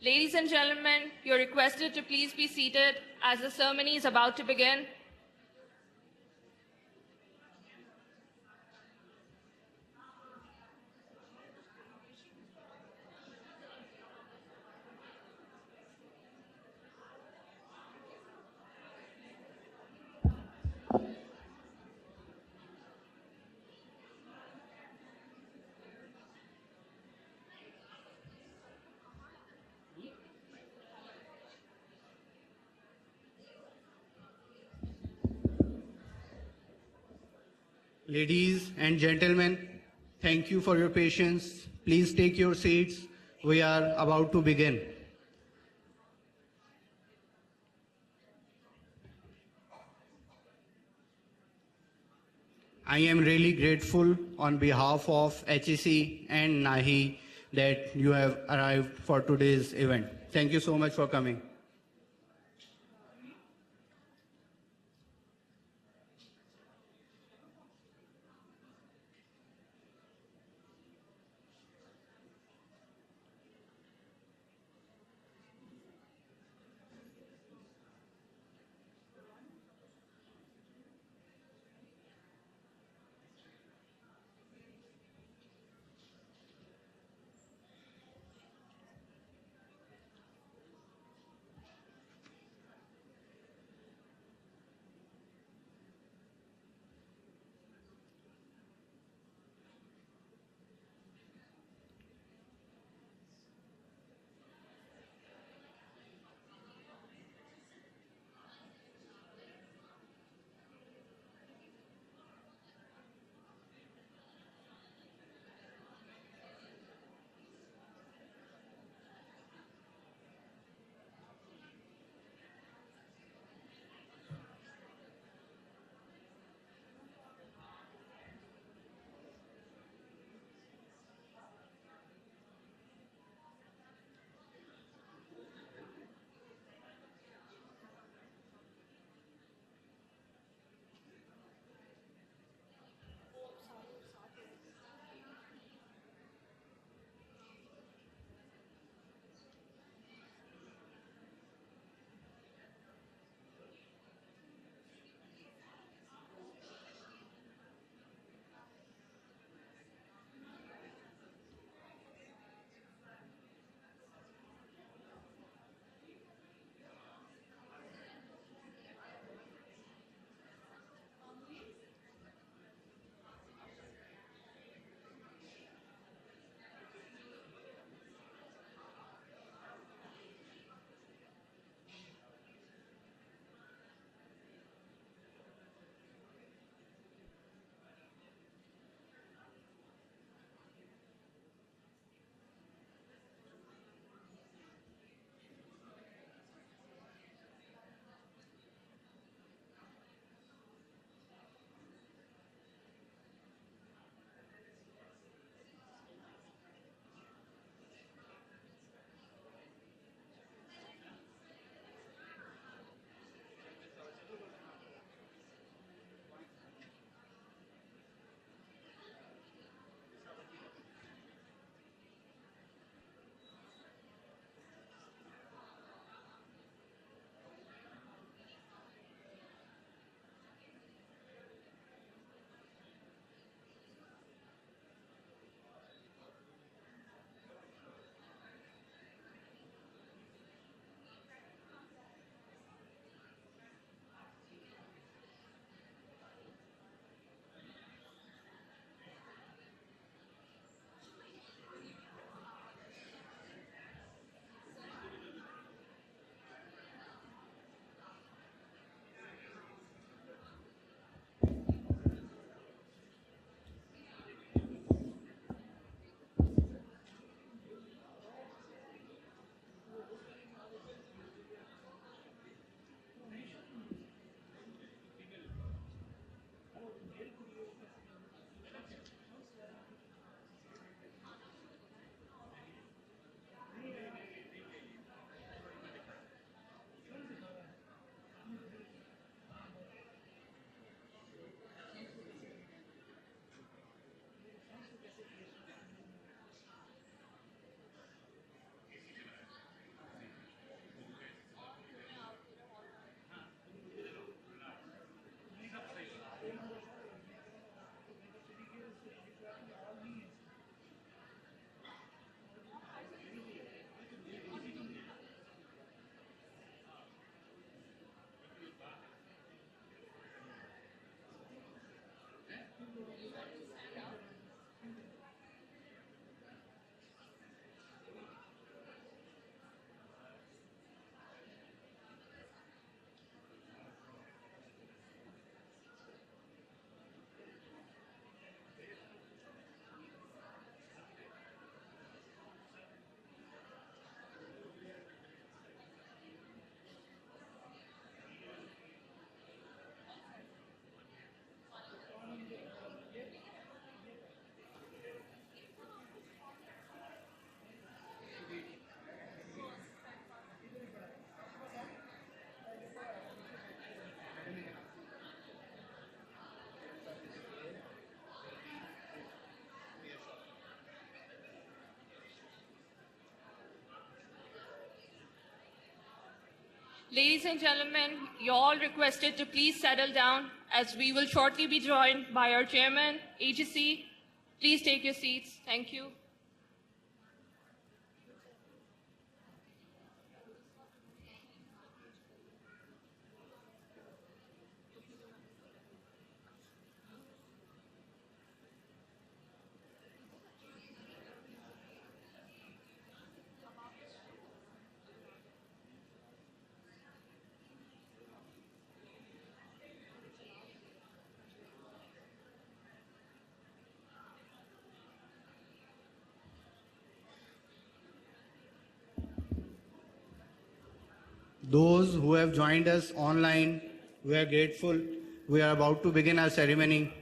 Ladies and gentlemen, you're requested to please be seated as the ceremony is about to begin. Ladies and gentlemen, thank you for your patience. Please take your seats. We are about to begin. I am really grateful on behalf of HEC and NAHI that you have arrived for today's event. Thank you so much for coming. Ladies and gentlemen, you're all requested to please settle down as we will shortly be joined by our chairman, AGC. Please take your seats. Thank you. Those who have joined us online, we are grateful. We are about to begin our ceremony.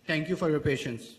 Thank you for your patience.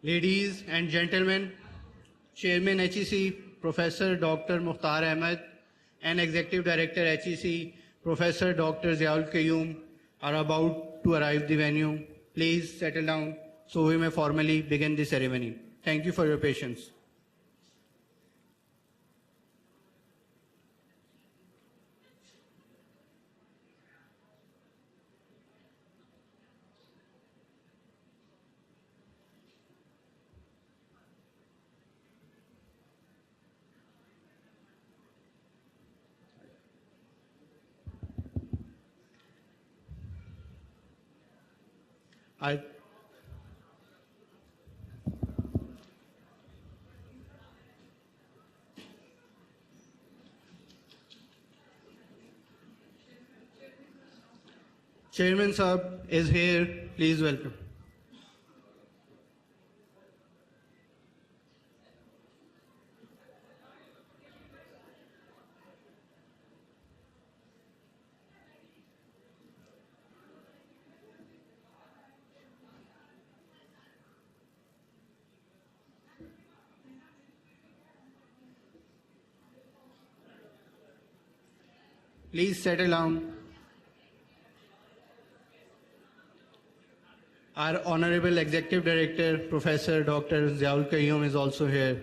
Ladies and gentlemen, Chairman HEC Professor Dr. Mukhtar Ahmed and Executive Director HEC Professor Dr. Ziaul Qayyum are about to arrive the venue. Please settle down so we may formally begin the ceremony. Thank you for your patience. I Chairman Saab is here. Please welcome. Please settle down. Our Honorable Executive Director, Professor Dr. Ziaul Qayyum is also here.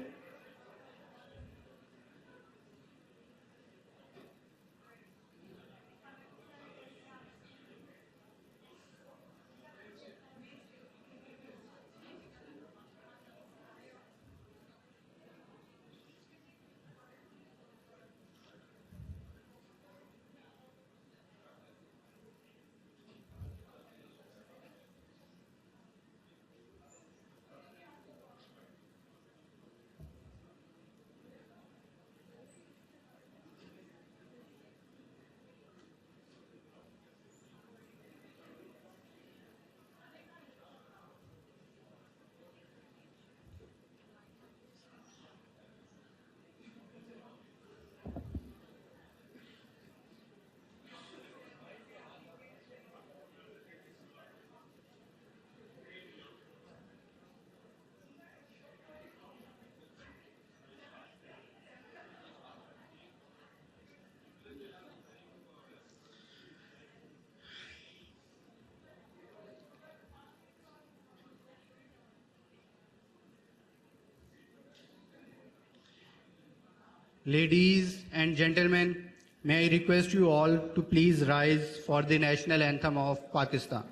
Ladies and gentlemen, may I request you all to please rise for the national anthem of Pakistan.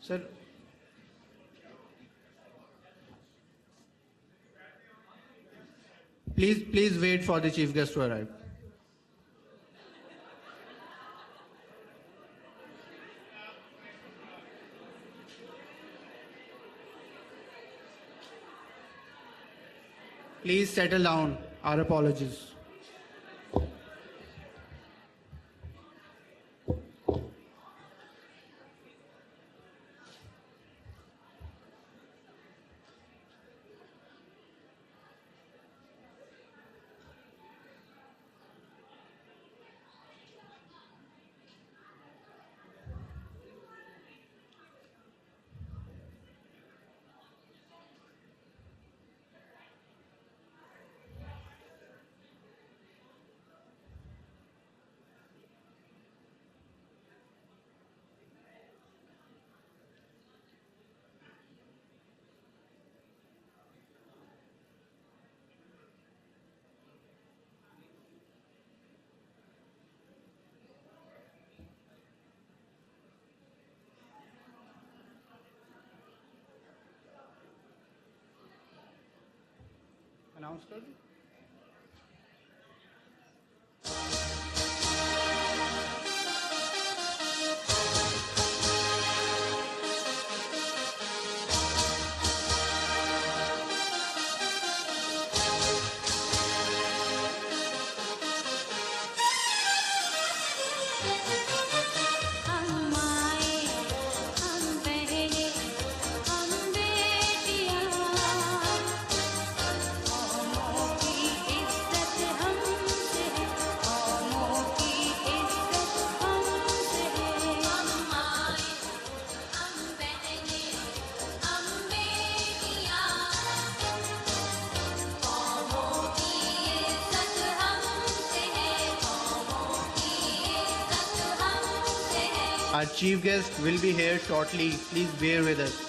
Sir, please wait for the chief guest to arrive. Please settle down. Our apologies. Announce कर दूं? Our chief guest will be here shortly. Please bear with us.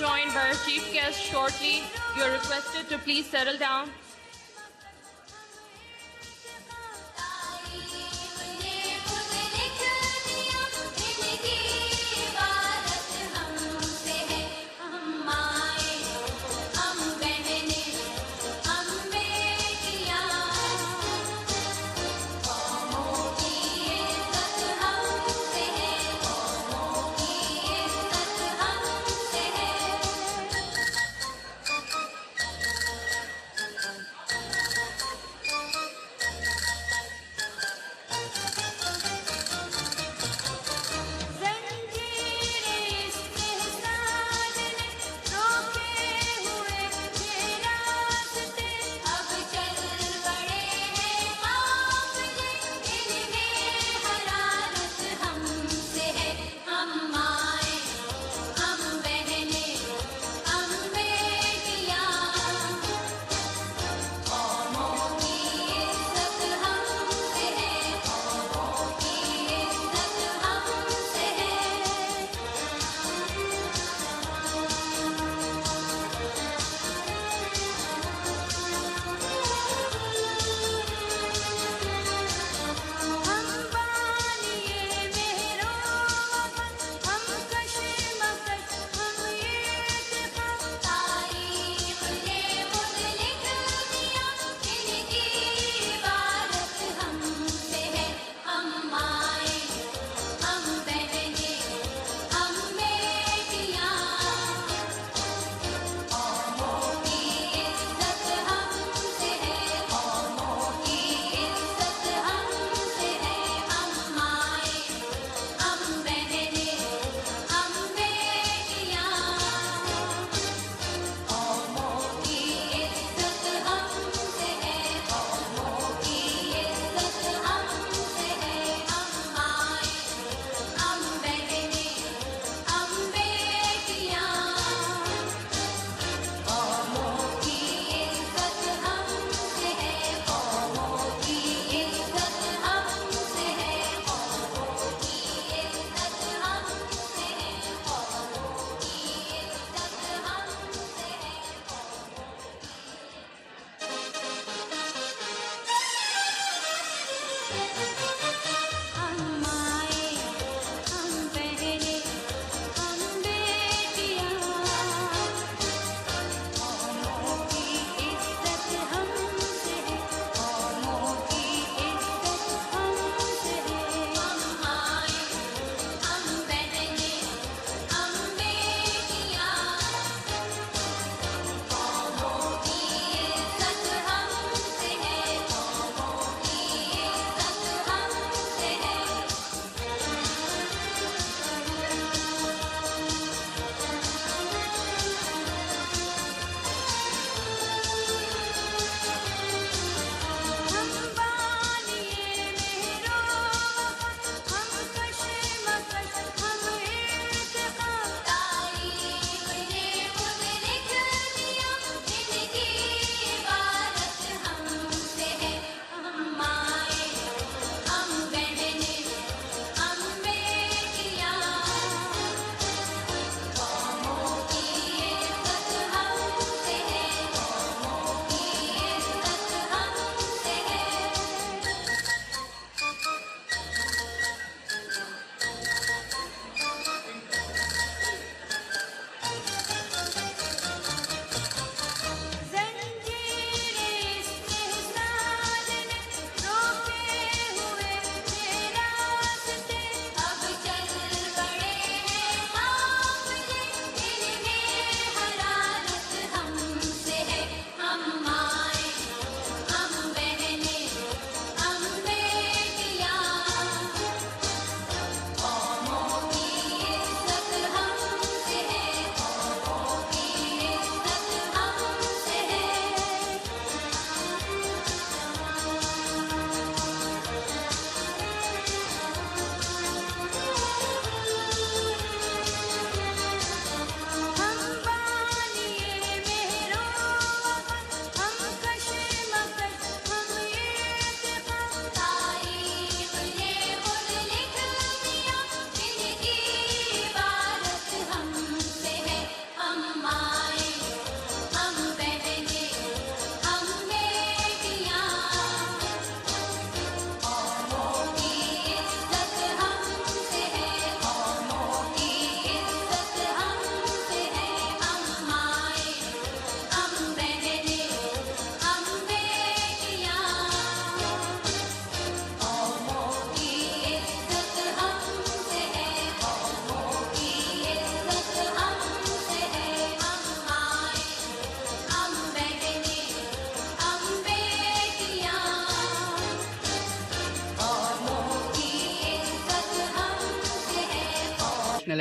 joined by our chief guest shortly. You're requested to please settle down.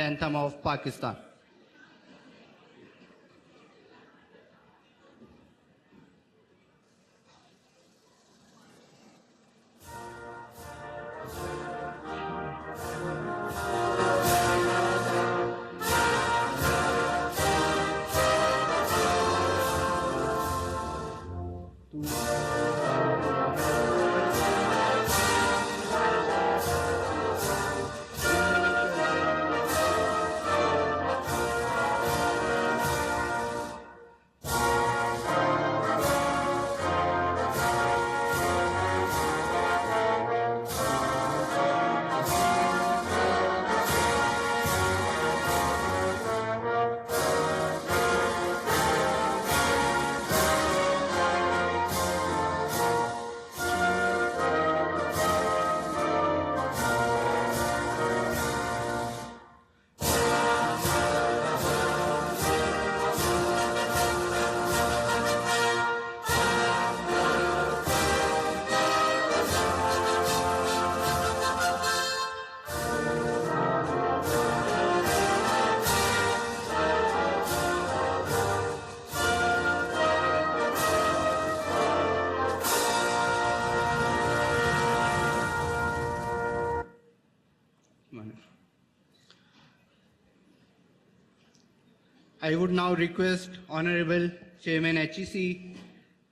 national anthem of Pakistan. I would now request Honorable Chairman HEC,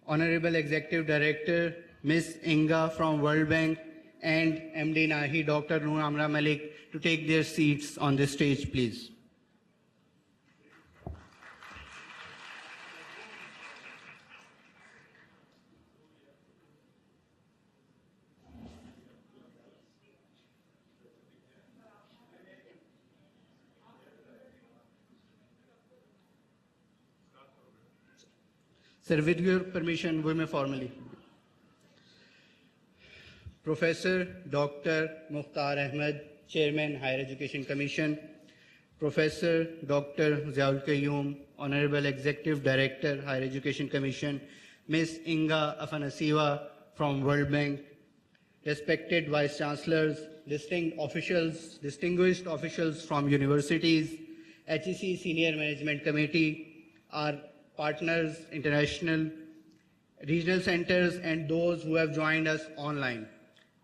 Honorable Executive Director Ms. Inga from World Bank, and MD Nahi Dr. Noor Amra Malik to take their seats on the stage, please. Sir, with your permission, we may formally. Professor Dr. Mukhtar Ahmed, Chairman, Higher Education Commission. Professor Dr. Ziaul Qayyum, Honorable Executive Director, Higher Education Commission. Ms. Inga Afanasiwa from World Bank. Respected Vice Chancellors, distinguished officials from universities, HEC Senior Management Committee, our partners, international, regional centers, and those who have joined us online,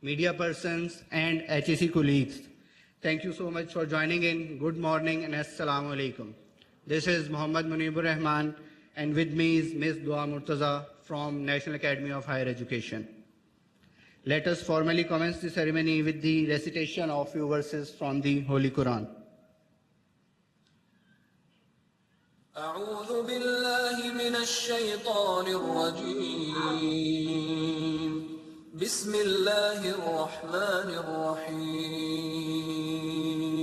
media persons, and HEC colleagues. Thank you so much for joining in. Good morning and Assalamu Alaikum. This is Muhammad Munibur Rahman, and with me is Ms. Dua Murtaza from National Academy of Higher Education. Let us formally commence the ceremony with the recitation of few verses from the Holy Quran. أعوذ بالله من الشيطان الرجيم بسم الله الرحمن الرحيم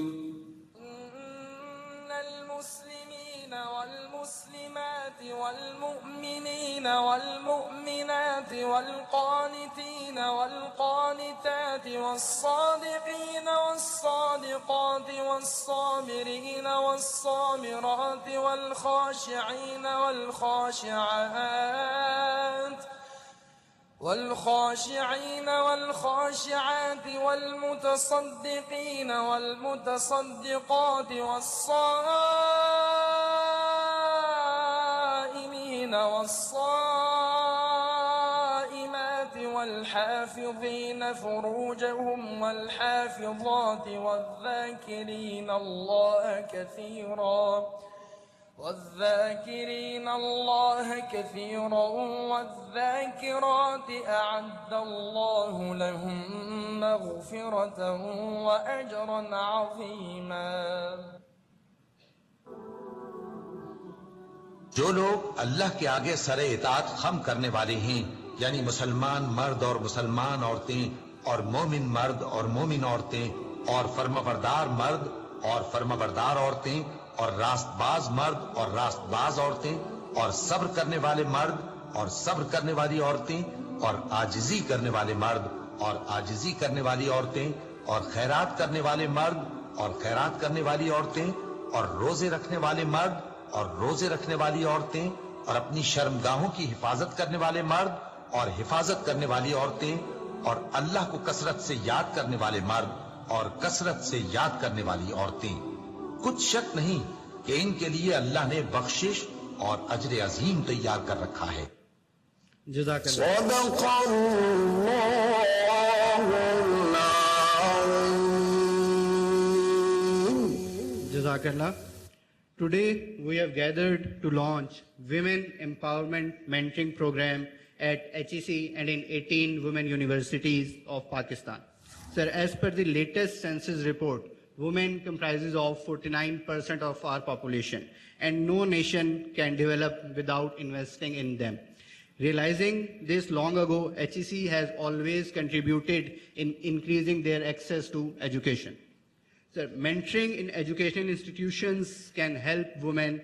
إن المسلمين والمسلمات والمؤمنين والمؤمنات والقانتين والقانتات والصادقين والصادقات والصابرين والصابرات والخاشعين والخاشعات والمتصدقين والمتصدقات والصائمين والصائمات والحافظين فروجهم والحافظات والذاكرين الله كثيرا والذاكرات أعد الله لهم مغفرة وأجرا عظيما. जो लोग अल्लाह के आगे सरे इताअत खम करने वाले हैं, यानी मुसलमान मर्द और मुसलमान औरतें और मोमिन मर्द और मोमिन औरतें और फर्माबरदार मर्द और फर्माबरदार औरतें और रास्तबाज मर्द और रास्तबाज औरतें और सब्र करने वाले मर्द और सब्र करने वाली औरतें और आजिजी करने वाले मर्द और आजिजी करने वाली औरतें और खैरात करने वाले मर्द और खैरात करने वाली औरतें और रोजे रखने वाले मर्द और रोजे रखने वाली औरतें और अपनी शर्मगाहों की हिफाजत करने वाले मर्द और हिफाजत करने वाली औरतें और अल्लाह को कसरत से याद करने वाले मर्द और कसरत से याद करने वाली औरतें। कुछ शक नहीं कि इनके लिए अल्लाह ने बख्शिश और अजर अजीम तैयार कर रखा है। Jazakallah. Today we have gathered to launch Women Empowerment Mentoring Program at HEC and in 18 women universities of Pakistan. Sir, as per the latest census report, women comprises of 49% of our population, and no nation can develop without investing in them. Realizing this long ago, HEC has always contributed in increasing their access to education. Sir, mentoring in educational institutions can help women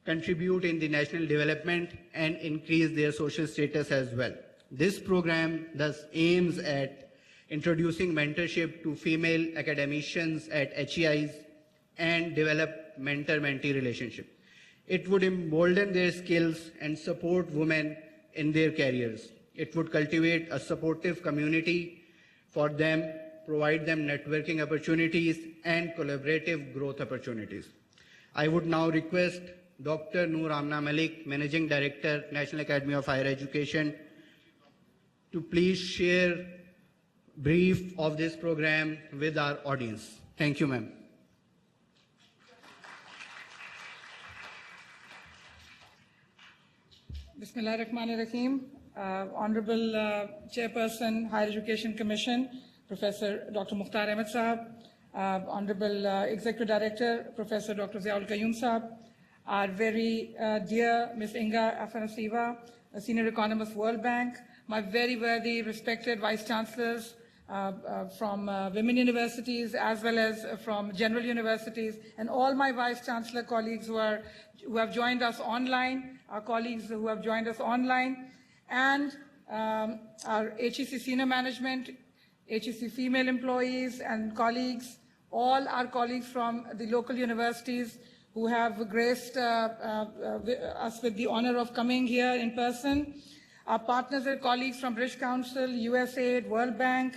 contribute in the national development and increase their social status as well. This program thus aims at introducing mentorship to female academicians at HEIs and develop mentor-mentee relationship. It would embolden their skills and support women in their careers. It would cultivate a supportive community for them, provide them networking opportunities and collaborative growth opportunities. I would now request Dr. Noor Amna Malik, Managing Director, National Academy of Higher Education, to please share brief of this program with our audience. Thank you, ma'am. Bismillah ar-Rahman ar-Rahim. Honorable Chairperson, Higher Education Commission, Professor Dr. Mukhtar Ahmed Sahab, Honorable Executive Director, Professor Dr. Ziaul Qayyum Sahab, our very dear Ms. Inga Afanasiva, Senior Economist, World Bank, my very worthy respected Vice Chancellors from women universities as well as from general universities, and all my Vice Chancellor colleagues who have joined us online, our colleagues who have joined us online, and our HEC senior management, HEC female employees and colleagues, all our colleagues from the local universities who have graced us with the honor of coming here in person, our partners and colleagues from British Council, USAID, World Bank,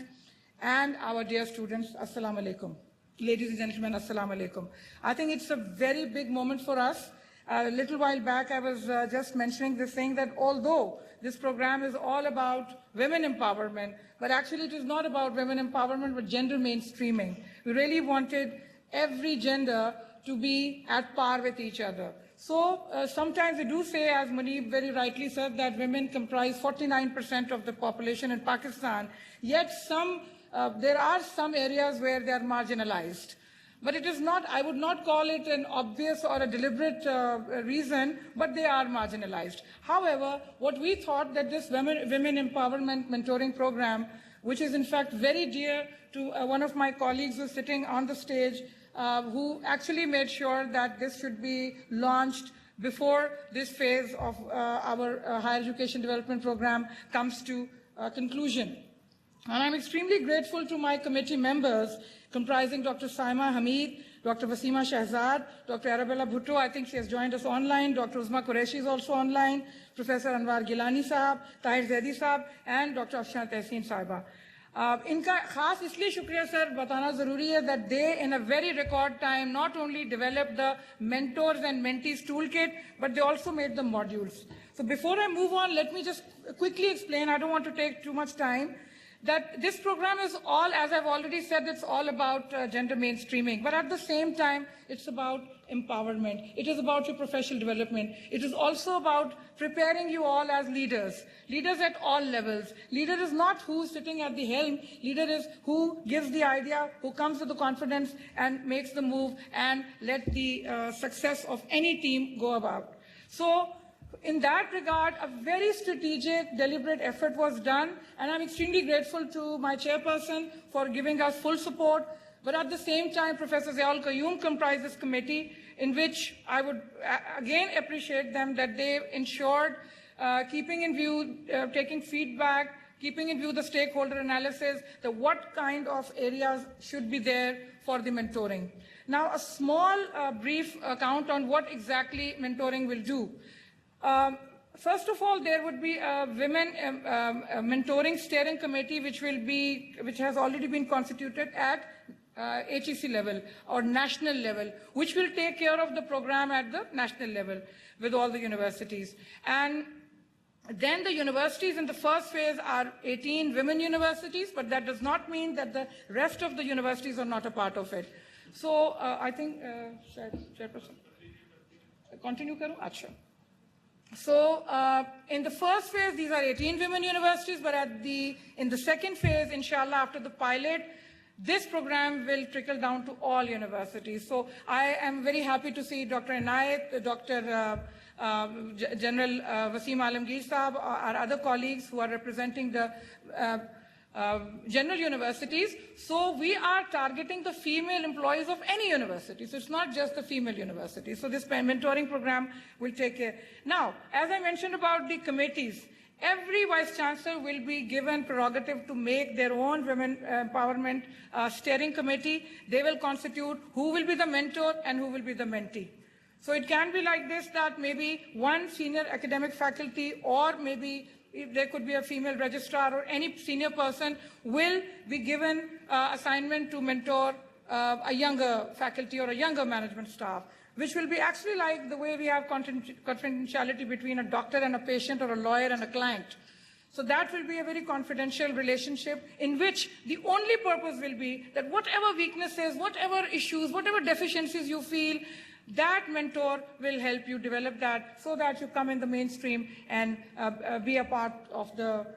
and our dear students, Assalamu alaikum. Ladies and gentlemen, Assalamu alaikum. I think it's a very big moment for us. A little while back, I was just mentioning this thing that although this program is all about women empowerment, but actually it is not about women empowerment, but gender mainstreaming. We really wanted every gender to be at par with each other. So sometimes we do say, as Muneeb very rightly said, that women comprise 49% of the population in Pakistan, yet there are some areas where they are marginalized. But it is not, I would not call it an obvious or a deliberate reason, but they are marginalized. However, what we thought that this women empowerment mentoring program, which is in fact very dear to one of my colleagues who's sitting on the stage, who actually made sure that this should be launched before this phase of our higher education development program comes to conclusion. And I'm extremely grateful to my committee members, comprising Dr. Saima Hamid, Dr. Wasima Shahzad, Dr. Arabella Bhutto, I think she has joined us online, Dr. Uzma Qureshi is also online, Professor Anwar Gilani Sahab, Tahir Zaidi Sahab, and Dr. Afshan Tehseen Sahiba. इनका खास इसलिए शुक्रिया sir बताना ज़रूरी है that they in a very record time not only developed the mentors and mentees toolkit, but they also made the modules. So before I move on, let me just quickly explain, I don't want to take too much time, that this program is all, as I've already said, it's all about gender mainstreaming, but at the same time, it's about empowerment. It is about your professional development. It is also about preparing you all as leaders, leaders at all levels. Leader is not who's sitting at the helm. Leader is who gives the idea, who comes with the confidence and makes the move and let the success of any team go about. So, in that regard, a very strategic, deliberate effort was done, and I'm extremely grateful to my chairperson for giving us full support. But at the same time, Professor Ziaul Qayyum comprised this committee, in which I would again appreciate them that they ensured keeping in view, taking feedback, keeping in view the stakeholder analysis, that what kind of areas should be there for the mentoring. Now, a small, brief account on what exactly mentoring will do. First of all, there would be a women mentoring steering committee, which has already been constituted at HEC level or national level, which will take care of the program at the national level with all the universities. And then the universities in the first phase are 18 women universities, but that does not mean that the rest of the universities are not a part of it. So I think, Chairperson, continue karu? Acha. So in the first phase, these are 18 women universities, but in the second phase, inshallah, after the pilot, this program will trickle down to all universities. So I am very happy to see Dr. Inayat, Dr. General Wasim Alamgir Saab, our other colleagues who are representing the general universities. So we are targeting the female employees of any university. So it's not just the female universities. So this mentoring program will take care. Now, as I mentioned about the committees, every vice chancellor will be given prerogative to make their own women empowerment steering committee. They will constitute who will be the mentor and who will be the mentee. So it can be like this, that maybe one senior academic faculty, or maybe if there could be a female registrar or any senior person, will be given assignment to mentor a younger faculty or a younger management staff, which will be actually like the way we have confidentiality between a doctor and a patient, or a lawyer and a client. So that will be a very confidential relationship in which the only purpose will be that whatever weaknesses, whatever issues, whatever deficiencies you feel, that mentor will help you develop that, so that you come in the mainstream and be a part of the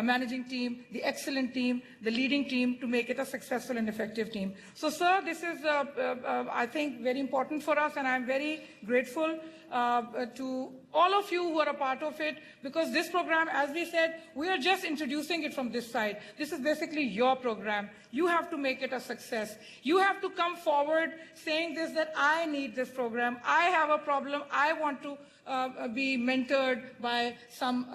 managing team, the excellent team, the leading team, to make it a successful and effective team. So, sir, this is, I think, very important for us, and I'm very grateful to all of you who are a part of it, because this program, as we said, we are just introducing it from this side. This is basically your program. You have to make it a success. You have to come forward saying this, that I need this program. I have a problem. I want to be mentored by some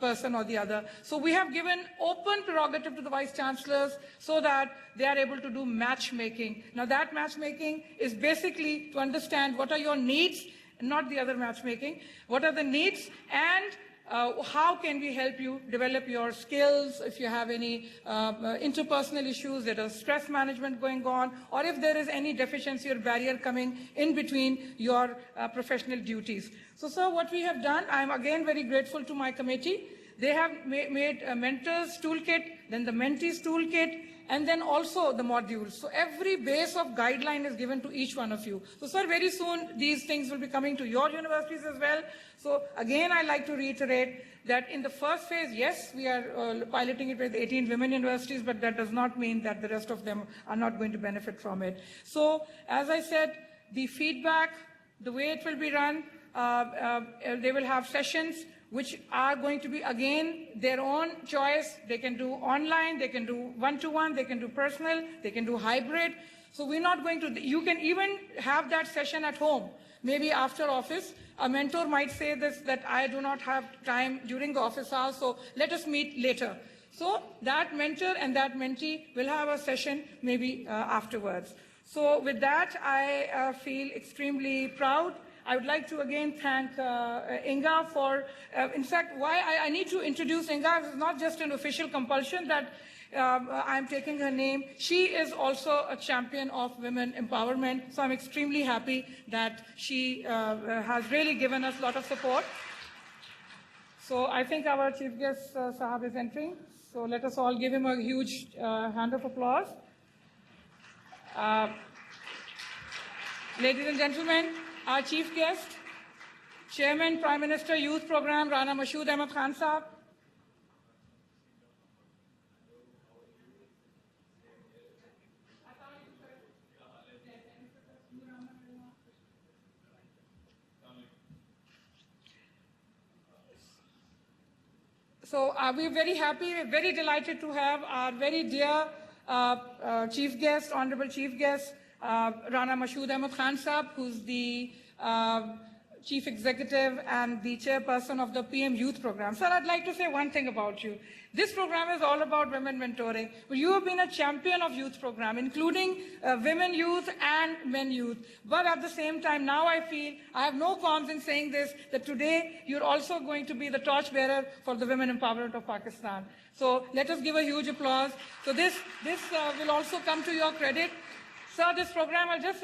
person or the other. So we have given open prerogative to the vice chancellors so that they are able to do matchmaking. Now that matchmaking is basically to understand what are your needs, not the other matchmaking. What are the needs, and how can we help you develop your skills if you have any interpersonal issues, there is stress management going on, or if there is any deficiency or barrier coming in between your professional duties. So, sir, what we have done, I am again very grateful to my committee. They have made a mentor's toolkit, then the mentee's toolkit, and then also the modules. So every base of guideline is given to each one of you. So, sir, very soon these things will be coming to your universities as well. So again, I like to reiterate that in the first phase, yes, we are piloting it with 18 women universities, but that does not mean that the rest of them are not going to benefit from it. So, as I said, the feedback, the way it will be run, they will have sessions which are going to be, again, their own choice. They can do online, they can do one-to-one, they can do personal, they can do hybrid. So we're not going to, you can even have that session at home. Maybe after office, a mentor might say this, that I do not have time during the office hours, so let us meet later. So that mentor and that mentee will have a session maybe afterwards. So with that, I feel extremely proud. I would like to again thank Inga for, in fact, why I need to introduce Inga. It's not just an official compulsion that I'm taking her name. She is also a champion of women empowerment. So I'm extremely happy that she has really given us a lot of support. So I think our chief guest, Sahab, is entering. So let us all give him a huge hand of applause. Ladies and gentlemen, our chief guest, Chairman, Prime Minister Youth Program, Rana Mashood Ahmad Khan Sahab. So we're very happy, we're very delighted to have our very dear chief guest, honorable chief guest, Rana Mashood Ahmad Khan Sahab, who's the Chief Executive and the Chairperson of the PM Youth Program. Sir, I'd like to say one thing about you. This program is all about women mentoring. You have been a champion of youth program, including women youth and men youth. But at the same time, now I feel, I have no qualms in saying this, that today you're also going to be the torchbearer for the women empowerment of Pakistan. So let us give a huge applause. So this will also come to your credit. Sir, this program, I'll just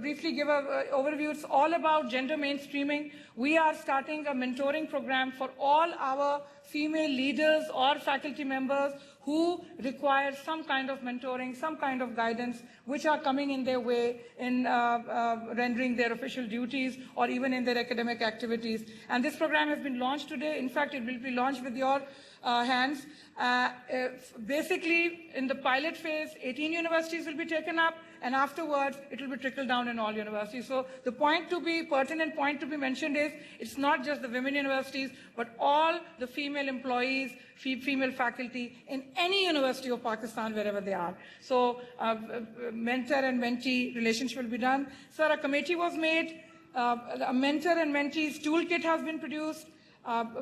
briefly give an overview. It's all about gender mainstreaming. We are starting a mentoring program for all our female leaders or faculty members who require some kind of mentoring, some kind of guidance, which are coming in their way in rendering their official duties or even in their academic activities. And this program has been launched today. In fact, it will be launched with your hands. Basically, in the pilot phase, 18 universities will be taken up, and afterwards, it will be trickled down in all universities. So the pertinent point to be mentioned is, it's not just the women universities, but all the female employees, female faculty in any university of Pakistan, wherever they are. So mentor and mentee relationship will be done. Sir, a committee was made. A mentor and mentees toolkit has been produced.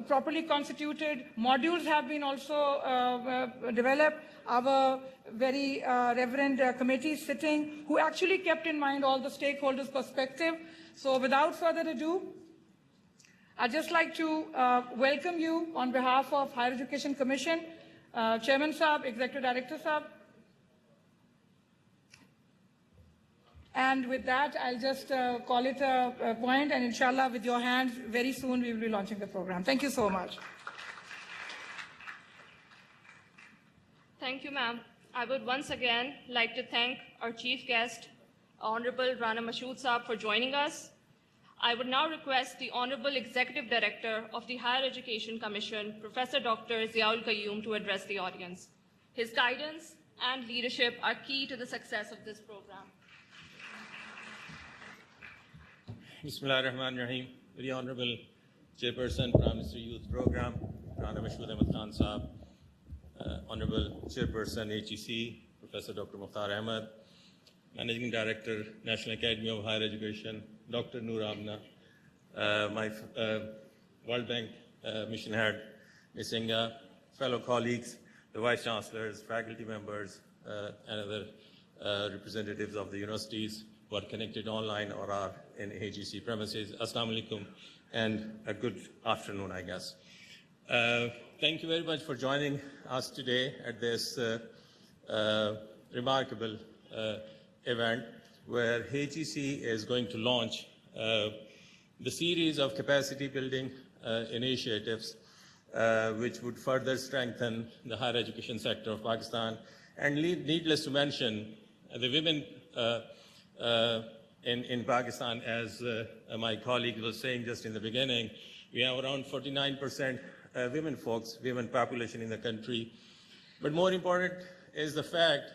Properly constituted modules have been also developed. Our very reverend committee sitting, who actually kept in mind all the stakeholders' perspective. So without further ado, I'd just like to welcome you on behalf of Higher Education Commission, Chairman Saab, Executive Director Saab. And with that, I'll just call it a point, and inshallah, with your hands, very soon we will be launching the program. Thank you so much. Thank you, ma'am. I would once again like to thank our chief guest, Honorable Rana Mashood Saab, for joining us. I would now request the Honorable Executive Director of the Higher Education Commission, Professor Dr. Ziaul Qayyum, to address the audience. His guidance and leadership are key to the success of this program. Bismillah ar-Rahman ar-Rahim. Very Honorable Chairperson, Prime Minister Youth Program, Rana Mashood Ahmad Khan Saab, Honorable Chairperson, HEC, Professor Dr. Mukhtar Ahmed, Managing Director, National Academy of Higher Education, Dr. Noor Amna, my World Bank Mission Head, Ms. Inga, fellow colleagues, the Vice Chancellors, faculty members, and other representatives of the universities who are connected online or are in HEC premises. Assalamu alaikum, and a good afternoon, I guess. Thank you very much for joining us today at this remarkable event where HEC is going to launch the series of capacity building initiatives which would further strengthen the higher education sector of Pakistan. And needless to mention, the women in Pakistan, as my colleague was saying just in the beginning, we have around 49% women population in the country. But more important is the fact,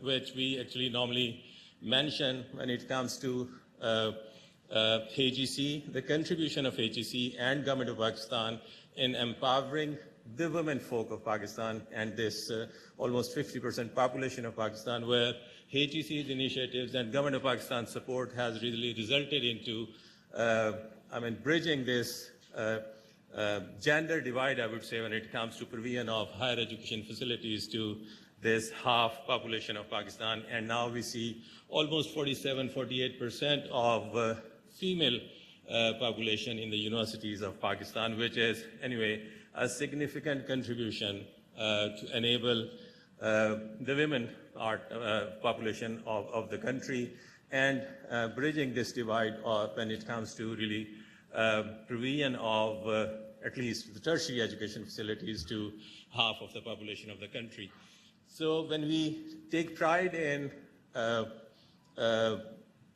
which we actually normally mention when it comes to HEC, the contribution of HEC and Government of Pakistan in empowering the women folk of Pakistan and this almost 50% population of Pakistan, where HEC's initiatives and Government of Pakistan's support has really resulted into, bridging this gender divide, I would say, when it comes to provision of higher education facilities to this half population of Pakistan. And now we see almost 48% of female population in the universities of Pakistan, which is, anyway, a significant contribution to enable the women population of the country and bridging this divide when it comes to really provision of at least the tertiary education facilities to half of the population of the country. So when we take pride in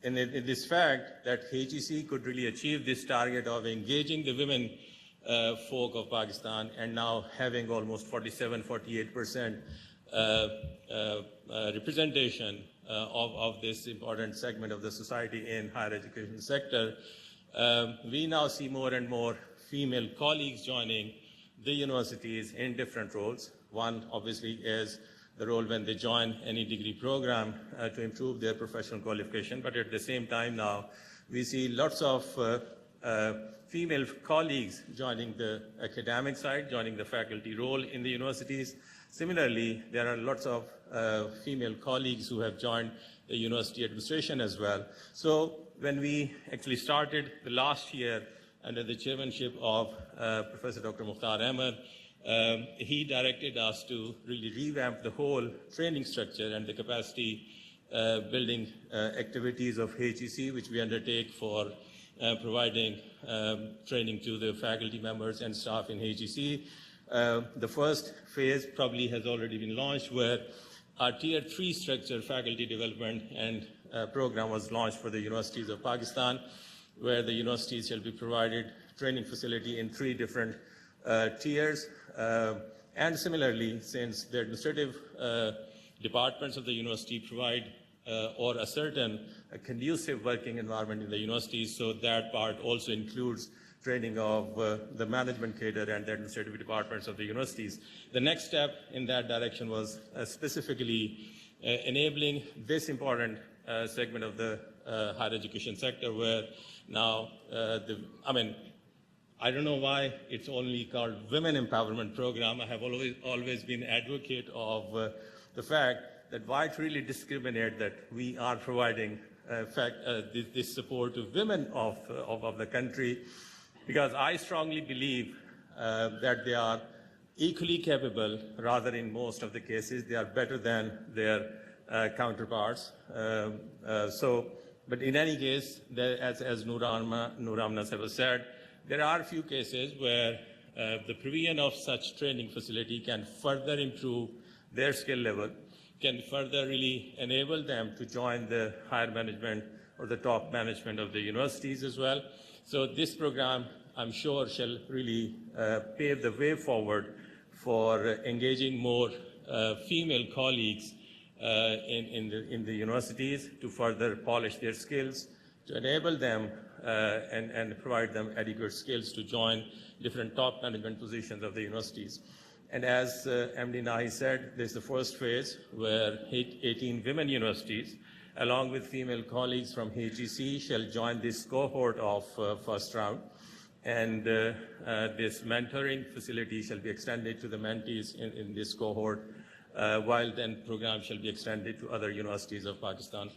this fact that HEC could really achieve this target of engaging the women folk of Pakistan and now having almost 47-48% representation of this important segment of the society in higher education sector, we now see more and more female colleagues joining the universities in different roles. One, obviously, is the role when they join any degree program to improve their professional qualification. But at the same time now, we see lots of female colleagues joining the academic side, joining the faculty role in the universities. Similarly, there are lots of female colleagues who have joined the university administration as well. So when we actually started the last year under the chairmanship of Professor Dr. Mukhtar Ahmed, he directed us to really revamp the whole training structure and the capacity building activities of HEC, which we undertake for providing training to the faculty members and staff in HEC. The first phase probably has already been launched, where our Tier 3 structure faculty development and program was launched for the universities of Pakistan, where the universities shall be provided training facility in 3 different tiers. And similarly, since the administrative departments of the university provide or a certain conducive working environment in the universities, so that part also includes training of the management cadre and the administrative departments of the universities. The next step in that direction was specifically enabling this important segment of the higher education sector, where now, I don't know why it's only called Women Empowerment Program. I have always been advocate of the fact that why to really discriminate that we are providing this support to women of the country, because I strongly believe that they are equally capable, rather in most of the cases, they are better than their counterparts. But in any case, as Noor Amna has said, there are a few cases where the provision of such training facility can further improve their skill level, can further really enable them to join the higher management or the top management of the universities as well. So this program, I'm sure, shall really pave the way forward for engaging more female colleagues in the universities to further polish their skills, to enable them and provide them adequate skills to join different top management positions of the universities. And as MD Nahi said, this is the first phase where 18 women universities, along with female colleagues from HEC, shall join this cohort of first round. And this mentoring facility shall be extended to the mentees in this cohort, while then program shall be extended to other universities of Pakistan.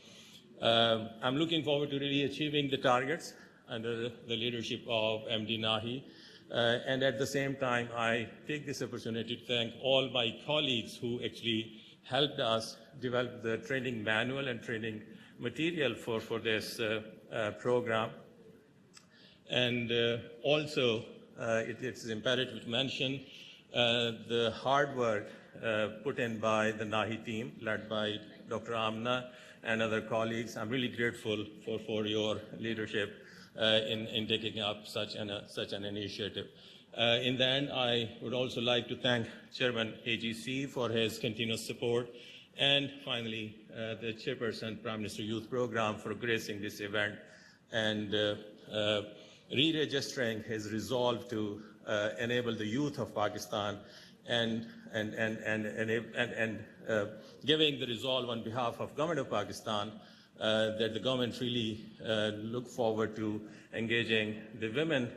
I'm looking forward to really achieving the targets under the leadership of MD Nahi. And at the same time, I take this opportunity to thank all my colleagues who actually helped us develop the training manual and training material for this program. And also, it's imperative to mention the hard work put in by the Nahi team, led by Dr. Amna and other colleagues. I'm really grateful for your leadership in taking up such an initiative. In the end, I would also like to thank Chairman HEC for his continuous support, and finally, the Chairperson, Prime Minister Youth Program, for gracing this event and re-registering his resolve to enable the youth of Pakistan and giving the resolve on behalf of Government of Pakistan that the government really look forward to engaging the women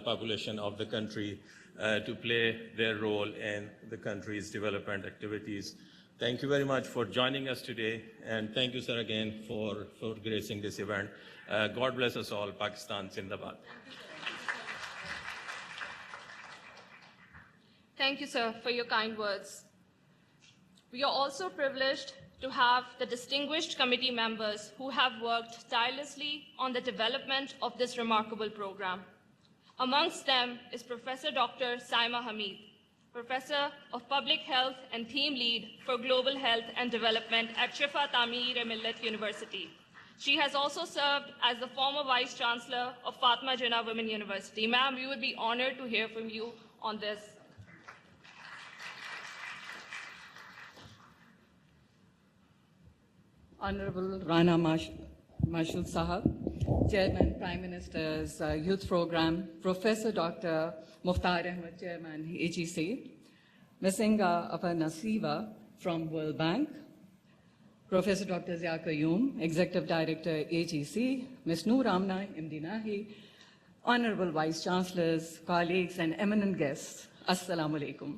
population of the country to play their role in the country's development activities. Thank you very much for joining us today, and thank you, sir, again for gracing this event. God bless us all. Pakistan Zindabad. Thank you, sir, for your kind words. We are also privileged to have the distinguished committee members who have worked tirelessly on the development of this remarkable program. Amongst them is Professor Dr. Saima Hamid, Professor of Public Health and Team Lead for Global Health and Development at Shifa Ta'mir-e-Millat University. She has also served as the former Vice Chancellor of Fatima Jinnah Women University. Ma'am, we would be honored to hear from you on this. Honorable Rana Mashud Sahab, Chairman, Prime Minister's Youth Program, Professor Dr. Mukhtar Ahmed, Chairman, HEC, Ms. Inga Aparna Siva from World Bank, Professor Dr. Zia Qayyum, Executive Director, HEC, Ms. Noor Amna, MD Nahi, Honorable Vice Chancellors, colleagues, and eminent guests, Assalamu alaikum.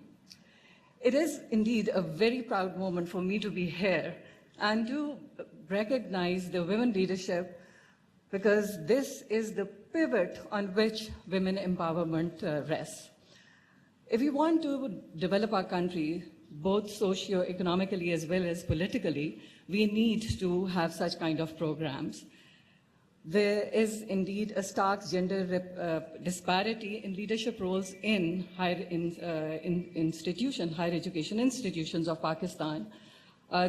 It is indeed a very proud moment for me to be here and to recognize the women leadership, because this is the pivot on which women empowerment rests. If we want to develop our country, both socio-economically as well as politically, we need to have such kind of programs. There is indeed a stark gender disparity in leadership roles in higher education institutions of Pakistan.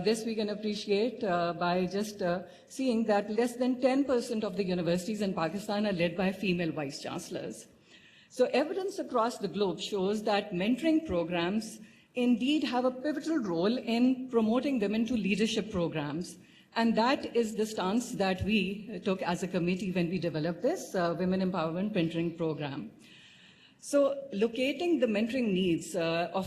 This we can appreciate by just seeing that less than 10% of the universities in Pakistan are led by female vice chancellors. So evidence across the globe shows that mentoring programs indeed have a pivotal role in promoting women to leadership programs. And that is the stance that we took as a committee when we developed this Women Empowerment Mentoring Program. So locating the mentoring needs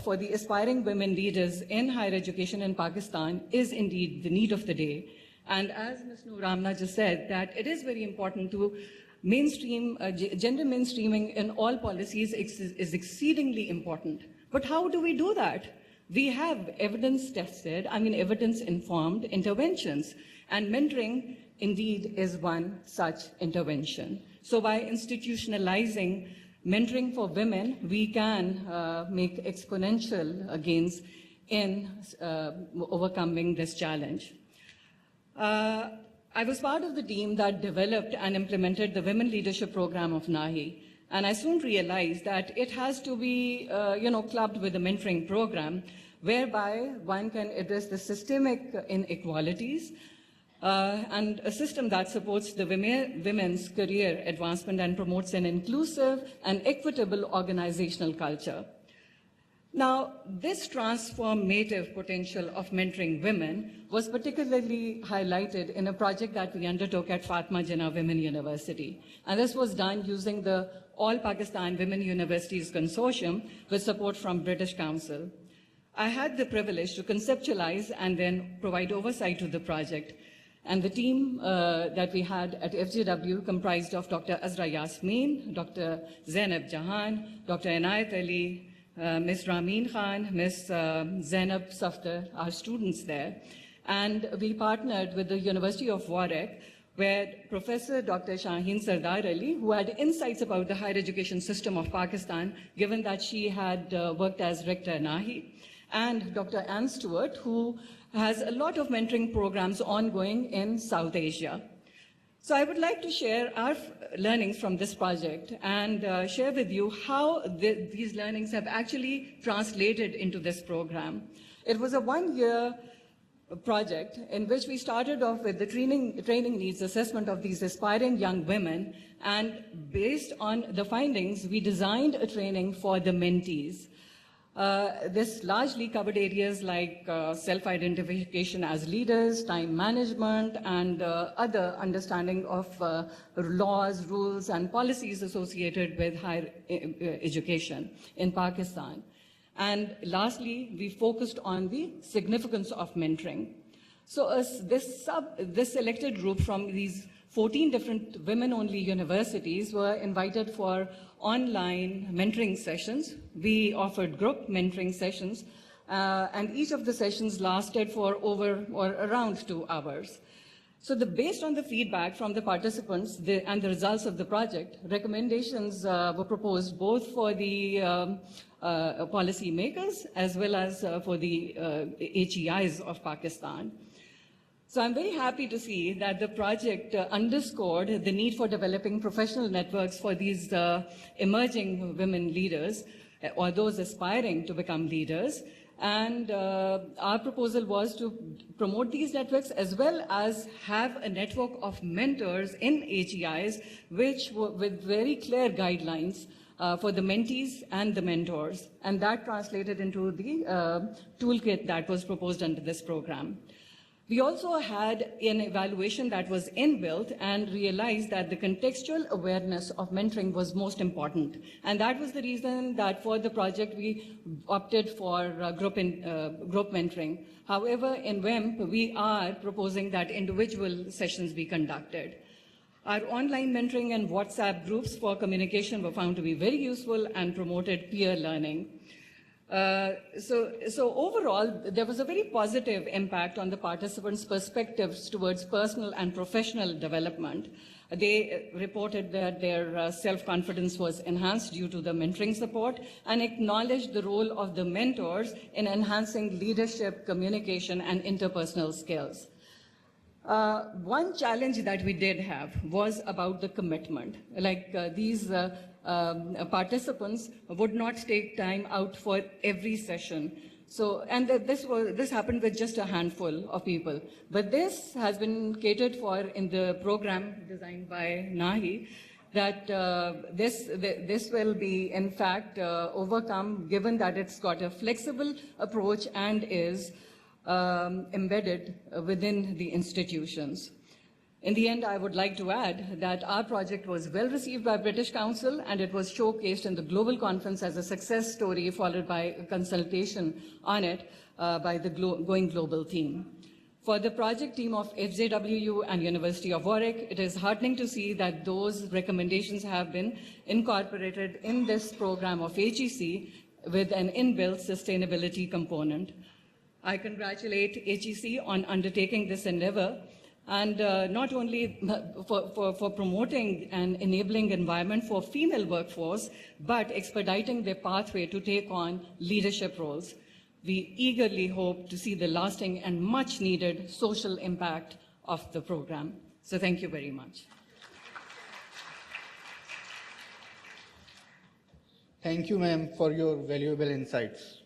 for the aspiring women leaders in higher education in Pakistan is indeed the need of the day. And as Ms. Noor Amna just said, that it is very important to mainstream, gender mainstreaming in all policies is exceedingly important. But how do we do that? We have evidence-tested, evidence-informed interventions, and mentoring indeed is one such intervention. So by institutionalizing mentoring for women, we can make exponential gains in overcoming this challenge. I was part of the team that developed and implemented the Women Leadership Program of NAHI. And I soon realized that it has to be, clubbed with a mentoring program whereby one can address the systemic inequalities and a system that supports the women's career advancement and promotes an inclusive and equitable organizational culture. Now, this transformative potential of mentoring women was particularly highlighted in a project that we undertook at Fatma Jinnah Women University. And this was done using the All Pakistan Women Universities Consortium with support from British Council. I had the privilege to conceptualize and then provide oversight to the project. And the team that we had at FJW comprised of Dr. Azra Yasmeen, Dr. Zainab Jahan, Dr. Inayat Ali, Ms. Rameen Khan, Ms. Zainab Safdar, our students there. And we partnered with the University of Warwick, where Professor Dr. Shaheen Sardar Ali, who had insights about the higher education system of Pakistan, given that she had worked as rector NAHI, and Dr. Anne Stewart, who has a lot of mentoring programs ongoing in South Asia. So I would like to share our learnings from this project and share with you how these learnings have actually translated into this program. It was a one-year project in which we started off with the training needs assessment of these aspiring young women, and based on the findings, we designed a training for the mentees. This largely covered areas like self-identification as leaders, time management, and other understanding of laws, rules, and policies associated with higher education in Pakistan. And lastly, we focused on the significance of mentoring. So this selected group from these 14 different women-only universities were invited for online mentoring sessions. We offered group mentoring sessions, and each of the sessions lasted for around 2 hours. So based on the feedback from the participants and the results of the project, recommendations were proposed both for the policy makers as well as for the HEIs of Pakistan. So I'm very happy to see that the project underscored the need for developing professional networks for these emerging women leaders or those aspiring to become leaders. And our proposal was to promote these networks as well as have a network of mentors in HEIs, which were with very clear guidelines for the mentees and the mentors. And that translated into the toolkit that was proposed under this program. We also had an evaluation that was inbuilt and realized that the contextual awareness of mentoring was most important. And that was the reason that for the project we opted for group mentoring. However, in WEMP, we are proposing that individual sessions be conducted. Our online mentoring and WhatsApp groups for communication were found to be very useful and promoted peer learning. So overall, there was a very positive impact on the participants' perspectives towards personal and professional development. They reported that their self-confidence was enhanced due to the mentoring support and acknowledged the role of the mentors in enhancing leadership, communication, and interpersonal skills. One challenge that we did have was about the commitment. Like these participants would not take time out for every session. So, and this happened with just a handful of people. But this has been catered for in the program designed by Nahi, that this will be, in fact, overcome, given that it's got a flexible approach and is embedded within the institutions. In the end, I would like to add that our project was well received by British Council, and it was showcased in the Global Conference as a success story, followed by a consultation on it by the Going Global team. For the project team of FJWU and University of Warwick, it is heartening to see that those recommendations have been incorporated in this program of HEC with an inbuilt sustainability component. I congratulate HEC on undertaking this endeavor, and not only for promoting an enabling environment for female workforce, but expediting their pathway to take on leadership roles. We eagerly hope to see the lasting and much needed social impact of the program. So thank you very much. Thank you, ma'am, for your valuable insights.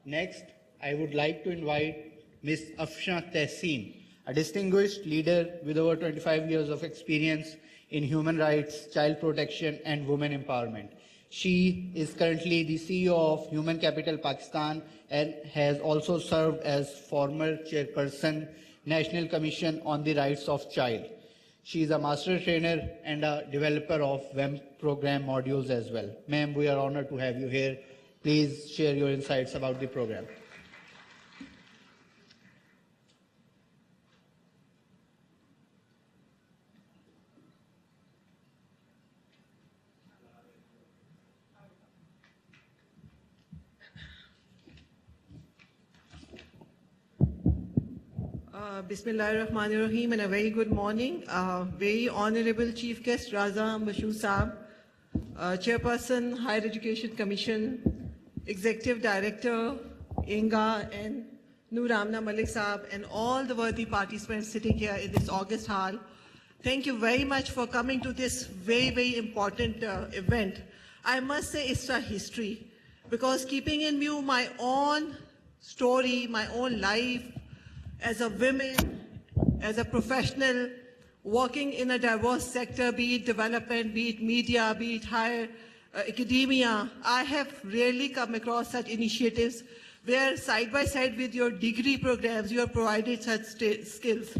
Next, I would like to invite Ms. Afshan Tehseen, a distinguished leader with over 25 years of experience in human rights, child protection, and women empowerment. She is currently the CEO of Human Capital Pakistan and has also served as former chairperson, National Commission on the Rights of Child. She is a master trainer and a developer of WEM program modules as well. Ma'am, we are honored to have you here. Please share your insights about the program. Bismillahirrahmanirrahim, and a very good morning. Very Honorable Chief Guest Raza Mashood Saab, Chairperson, Higher Education Commission, Executive Director, INGA, and Noor Amna Malik Saab, and all the worthy participants sitting here in this August hall. Thank you very much for coming to this very, very important event. I must say it's a history, because keeping in view my own story, my own life, as a woman, as a professional, working in a diverse sector, be it development, be it media, be it higher academia, I have rarely come across such initiatives where side by side with your degree programs, you have provided such skills.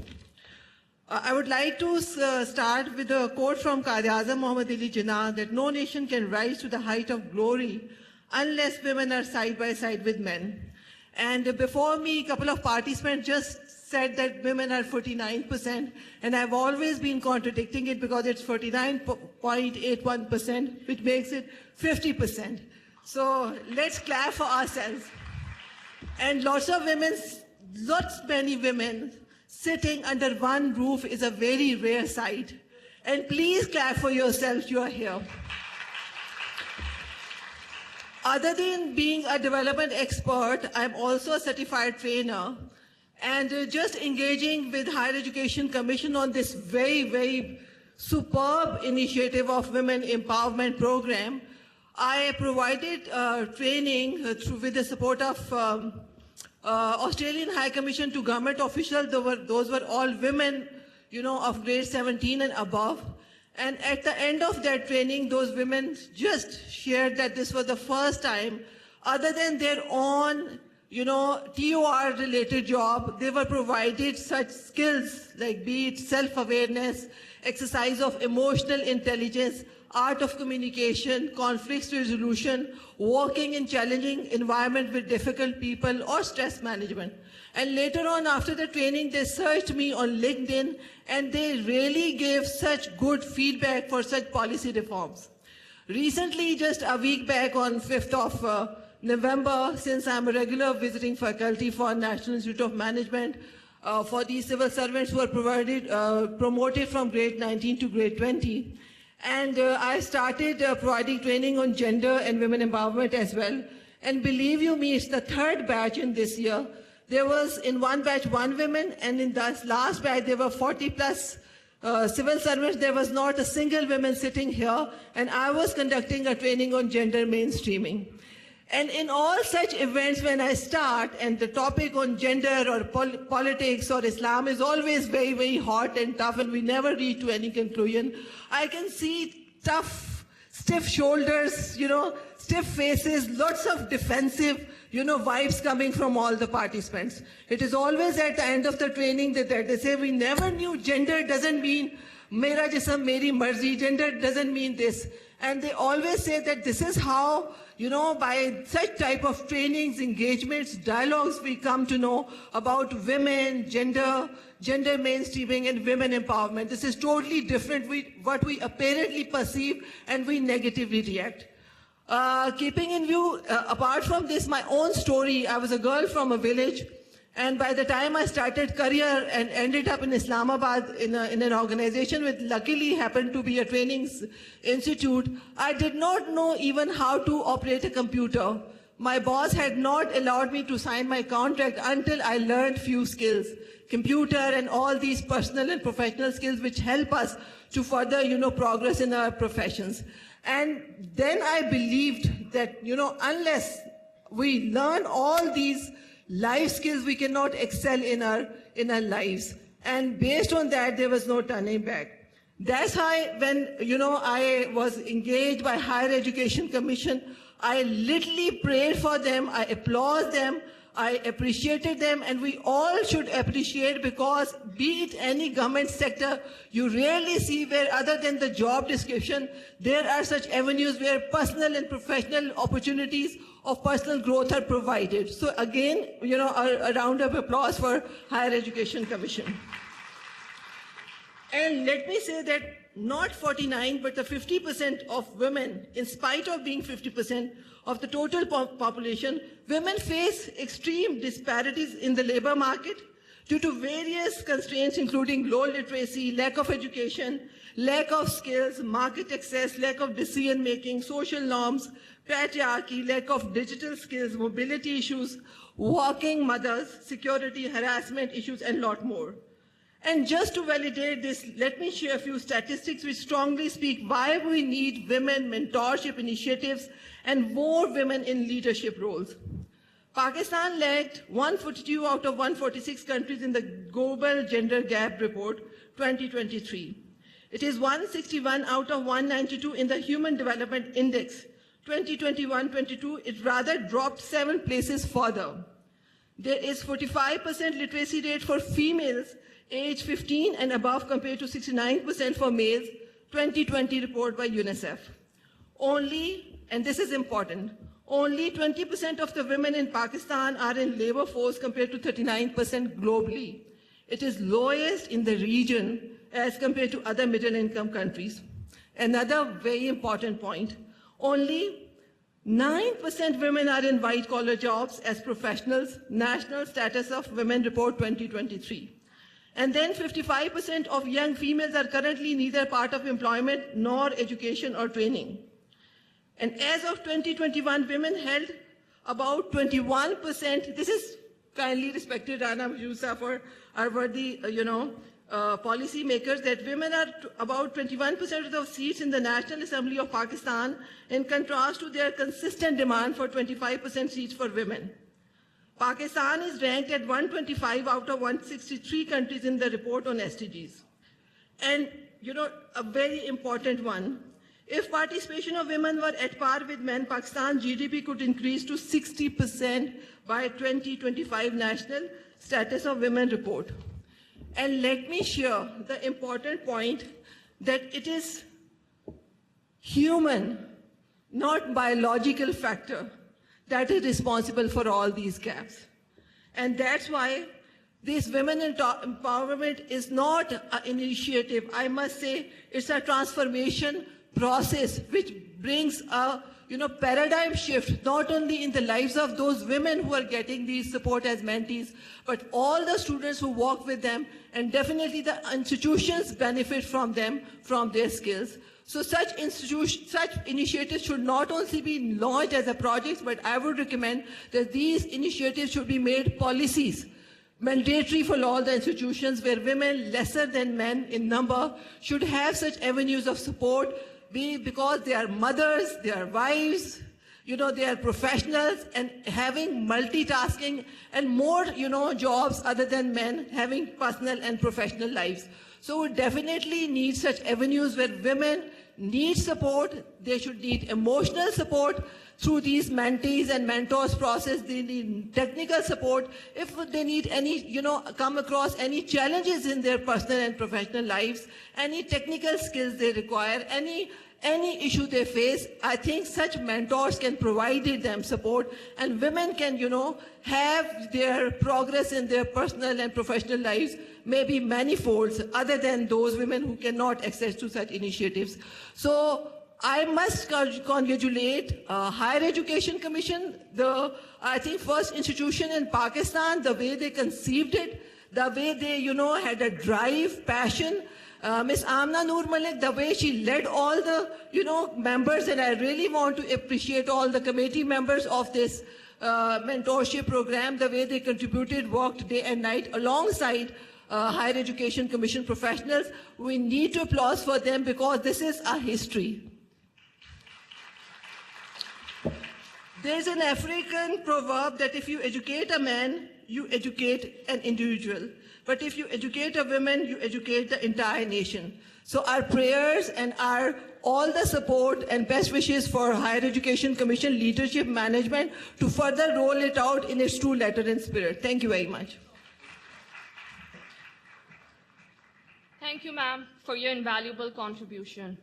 I would like to start with a quote from Quaid-e-Azam Muhammad Ali Jinnah that no nation can rise to the height of glory unless women are side by side with men. And before me, a couple of participants just said that women are 49%, and I've always been contradicting it because it's 49.81%, which makes it 50%. So let's clap for ourselves. And many women sitting under one roof is a very rare sight. And please clap for yourselves, you are here. Other than being a development expert, I'm also a certified trainer. And just engaging with Higher Education Commission on this very, very superb initiative of Women Empowerment Program, I provided training with the support of Australian High Commission to government officials. Those were all women, of grade 17 and above. And at the end of that training, those women just shared that this was the first time, other than their own, TOR-related job, they were provided such skills like be it self-awareness, exercise of emotional intelligence, art of communication, conflict resolution, working in challenging environment with difficult people, or stress management. And later on, after the training, they searched me on LinkedIn, and they really gave such good feedback for such policy reforms. Recently, just a week back on 5th of November, since I'm a regular visiting faculty for National Institute of Management, for these civil servants who are promoted from grade 19 to grade 20. And I started providing training on gender and women empowerment as well. And believe you me, it's the third batch in this year. There was in one batch 1 woman, and in the last batch there were 40 plus civil servants. There was not a single woman sitting here, and I was conducting a training on gender mainstreaming. And in all such events, when I start, and the topic on gender or politics or Islam is always very, very hot and tough, and we never reach to any conclusion, I can see tough, stiff shoulders, stiff faces, lots of defensive, vibes coming from all the participants. It is always at the end of the training that they say, we never knew gender doesn't mean mera jism, meri marzi, gender doesn't mean this. And they always say that this is how, by such type of trainings, engagements, dialogues, we come to know about women, gender mainstreaming, and women empowerment. This is totally different with what we apparently perceive and we negatively react. Keeping in view, apart from this, my own story, I was a girl from a village, and by the time I started career and ended up in Islamabad in an organization which luckily happened to be a training institute, I did not know even how to operate a computer. My boss had not allowed me to sign my contract until I learned few skills, computer and all these personal and professional skills which help us to further, progress in our professions. And then I believed that, unless we learn all these life skills, we cannot excel in our lives. And based on that, there was no turning back. That's why when, I was engaged by Higher Education Commission, I literally prayed for them, I applaud them, I appreciated them, and we all should appreciate, because be it any government sector, you rarely see where, other than the job description, there are such avenues where personal and professional opportunities of personal growth are provided. So again, a round of applause for Higher Education Commission. And let me say that not 49, but the 50% of women, in spite of being 50% of the total population, women face extreme disparities in the labor market due to various constraints, including low literacy, lack of education, lack of skills, market access, lack of decision-making, social norms, patriarchy, lack of digital skills, mobility issues, working mothers, security, harassment issues, and a lot more. And just to validate this, let me share a few statistics which strongly speak why we need women mentorship initiatives and more women in leadership roles. Pakistan lagged 142 out of 146 countries in the Global Gender Gap Report 2023. It is 161 out of 192 in the Human Development Index 2021-22. It rather dropped 7 places further. There is 45% literacy rate for females age 15 and above compared to 69% for males, 2020 report by UNICEF. Only, and this is important, only 20% of the women in Pakistan are in labor force compared to 39% globally. It is lowest in the region as compared to other middle income countries. Another very important point, only 9% women are in white collar jobs as professionals, National Status of Women Report 2023. And then 55% of young females are currently neither part of employment nor education or training. And as of 2021, women held about 21%. This is kindly respected Rana Mashood for our worthy, policy makers, that women are about 21% of the seats in the National Assembly of Pakistan, in contrast to their consistent demand for 25% seats for women. Pakistan is ranked at 125 out of 163 countries in the report on SDGs. And, a very important one, if participation of women were at par with men, Pakistan's GDP could increase to 60% by 2025 National Status of Women report. And let me share the important point that it is human, not biological factor that is responsible for all these gaps. And that's why this women empowerment is not an initiative. I must say it's a transformation process which brings a paradigm shift, not only in the lives of those women who are getting these support as mentees, but all the students who work with them, and definitely the institutions benefit from them, from their skills. So such initiatives should not only be launched as a project, but I would recommend that these initiatives should be made policies, mandatory for all the institutions where women lesser than men in number should have such avenues of support, because they are mothers, they are wives, they are professionals, and having multitasking and more, jobs other than men, having personal and professional lives. So we definitely need such avenues where women need support. They should need emotional support through these mentees and mentors process. They need technical support. If they need any, come across any challenges in their personal and professional lives, any technical skills they require, any issue they face, I think such mentors can provide them support, and women can, have their progress in their personal and professional lives maybe manifolds other than those women who cannot access to such initiatives. So I must congratulate Higher Education Commission, I think first institution in Pakistan, the way they conceived it, the way they, had a drive, passion. Ms. Amna Noor Malik, the way she led all the, members, and I really want to appreciate all the committee members of this mentorship program, the way they contributed, worked day and night alongside Higher Education Commission professionals. We need to applaud for them because this is a history. There's an African proverb that if you educate a man, you educate an individual. But if you educate a woman, you educate the entire nation. So our prayers and all the support and best wishes for Higher Education Commission leadership management to further roll it out in its true letter and spirit. Thank you very much. Thank you, ma'am, for your invaluable contribution.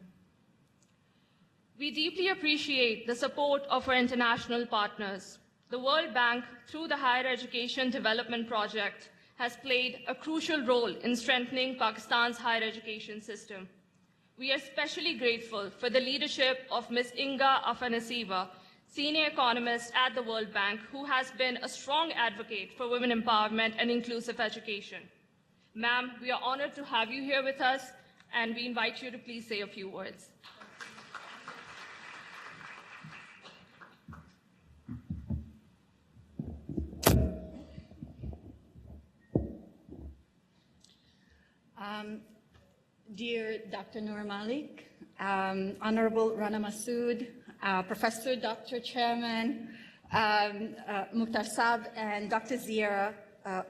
We deeply appreciate the support of our international partners. The World Bank, through the Higher Education Development Project, has played a crucial role in strengthening Pakistan's higher education system. We are especially grateful for the leadership of Ms. Inga Afanasiva, senior economist at the World Bank, who has been a strong advocate for women empowerment and inclusive education. Ma'am, we are honored to have you here with us, and we invite you to please say a few words. Dear Dr. Noor Malik, Honorable Rana Masood, Professor, Dr. Chairman, Mukhtar Saab, and Dr. Zia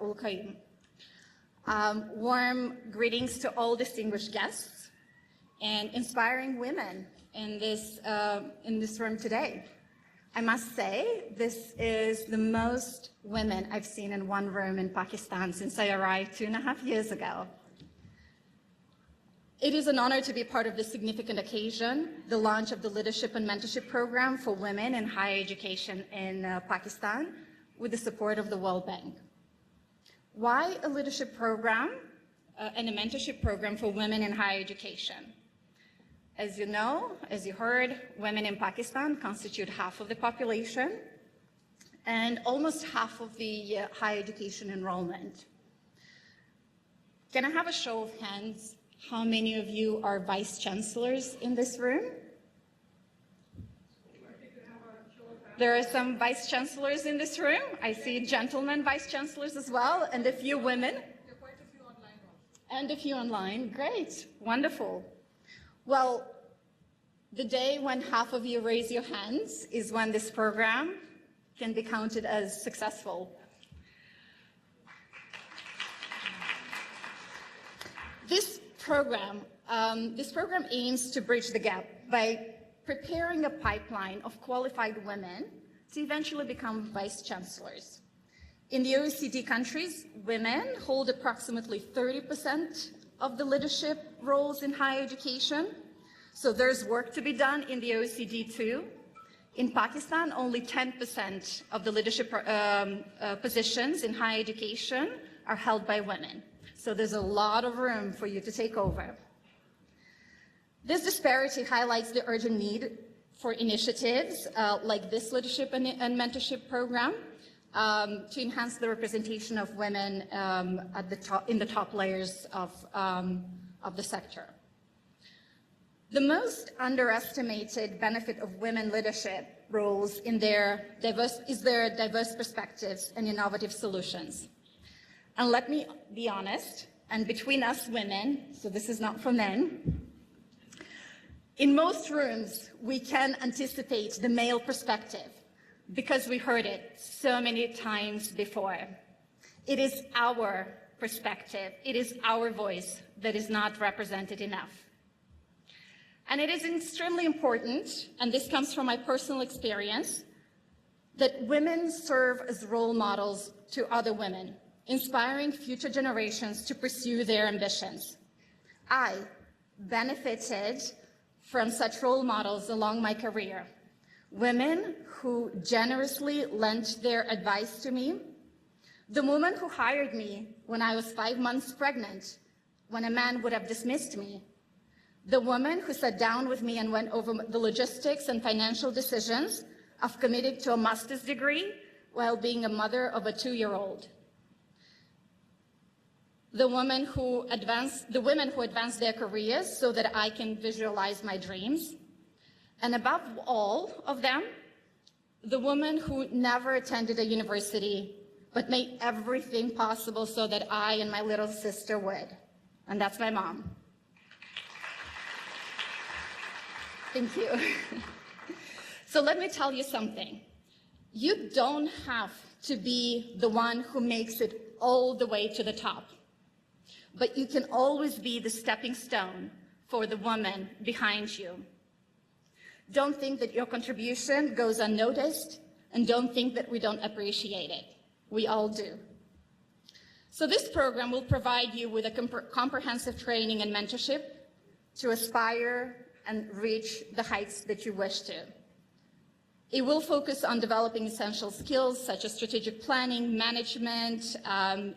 Ul Qayyum. Warm greetings to all distinguished guests and inspiring women in this room today. I must say, this is the most women I've seen in one room in Pakistan since I arrived 2.5 years ago. It is an honor to be part of this significant occasion, the launch of the Leadership and Mentorship Program for Women in Higher Education in Pakistan, with the support of the World Bank. Why a leadership program and a mentorship program for women in higher education? As you know, as you heard, women in Pakistan constitute half of the population and almost half of the higher education enrollment. Can I have a show of hands? How many of you are vice chancellors in this room? There are some vice chancellors in this room. I see gentlemen vice chancellors as well, and a few women. There are quite a few online also. And a few online. Great. Wonderful. Well, the day when half of you raise your hands is when this program can be counted as successful. This program aims to bridge the gap by preparing a pipeline of qualified women to eventually become vice chancellors. In the OECD countries, women hold approximately 30% of the leadership roles in higher education, So there's work to be done in the OECD too. In Pakistan, only 10% of the leadership positions in higher education are held by women. So there's a lot of room for you to take over. This disparity highlights the urgent need for initiatives like this leadership and mentorship program to enhance the representation of women in the top layers of the sector. The most underestimated benefit of women leadership roles is their diverse perspectives and innovative solutions. And let me be honest, and between us women, so this is not for men, in most rooms we can anticipate the male perspective because we heard it so many times before. It is our perspective, it is our voice that is not represented enough. And it is extremely important, and this comes from my personal experience, that women serve as role models to other women, inspiring future generations to pursue their ambitions. I benefited from such role models along my career. Women who generously lent their advice to me, the woman who hired me when I was 5 months pregnant, when a man would have dismissed me, the woman who sat down with me and went over the logistics and financial decisions of committing to a master's degree while being a mother of a 2-year-old. The women who advance their careers so that I can visualize my dreams. And above all of them, the woman who never attended a university but made everything possible so that I and my little sister would. And that's my mom. Thank you. So let me tell you something. You don't have to be the one who makes it all the way to the top, but you can always be the stepping stone for the woman behind you. Don't think that your contribution goes unnoticed, and don't think that we don't appreciate it. We all do. So this program will provide you with a comprehensive training and mentorship to aspire and reach the heights that you wish to. It will focus on developing essential skills such as strategic planning, management,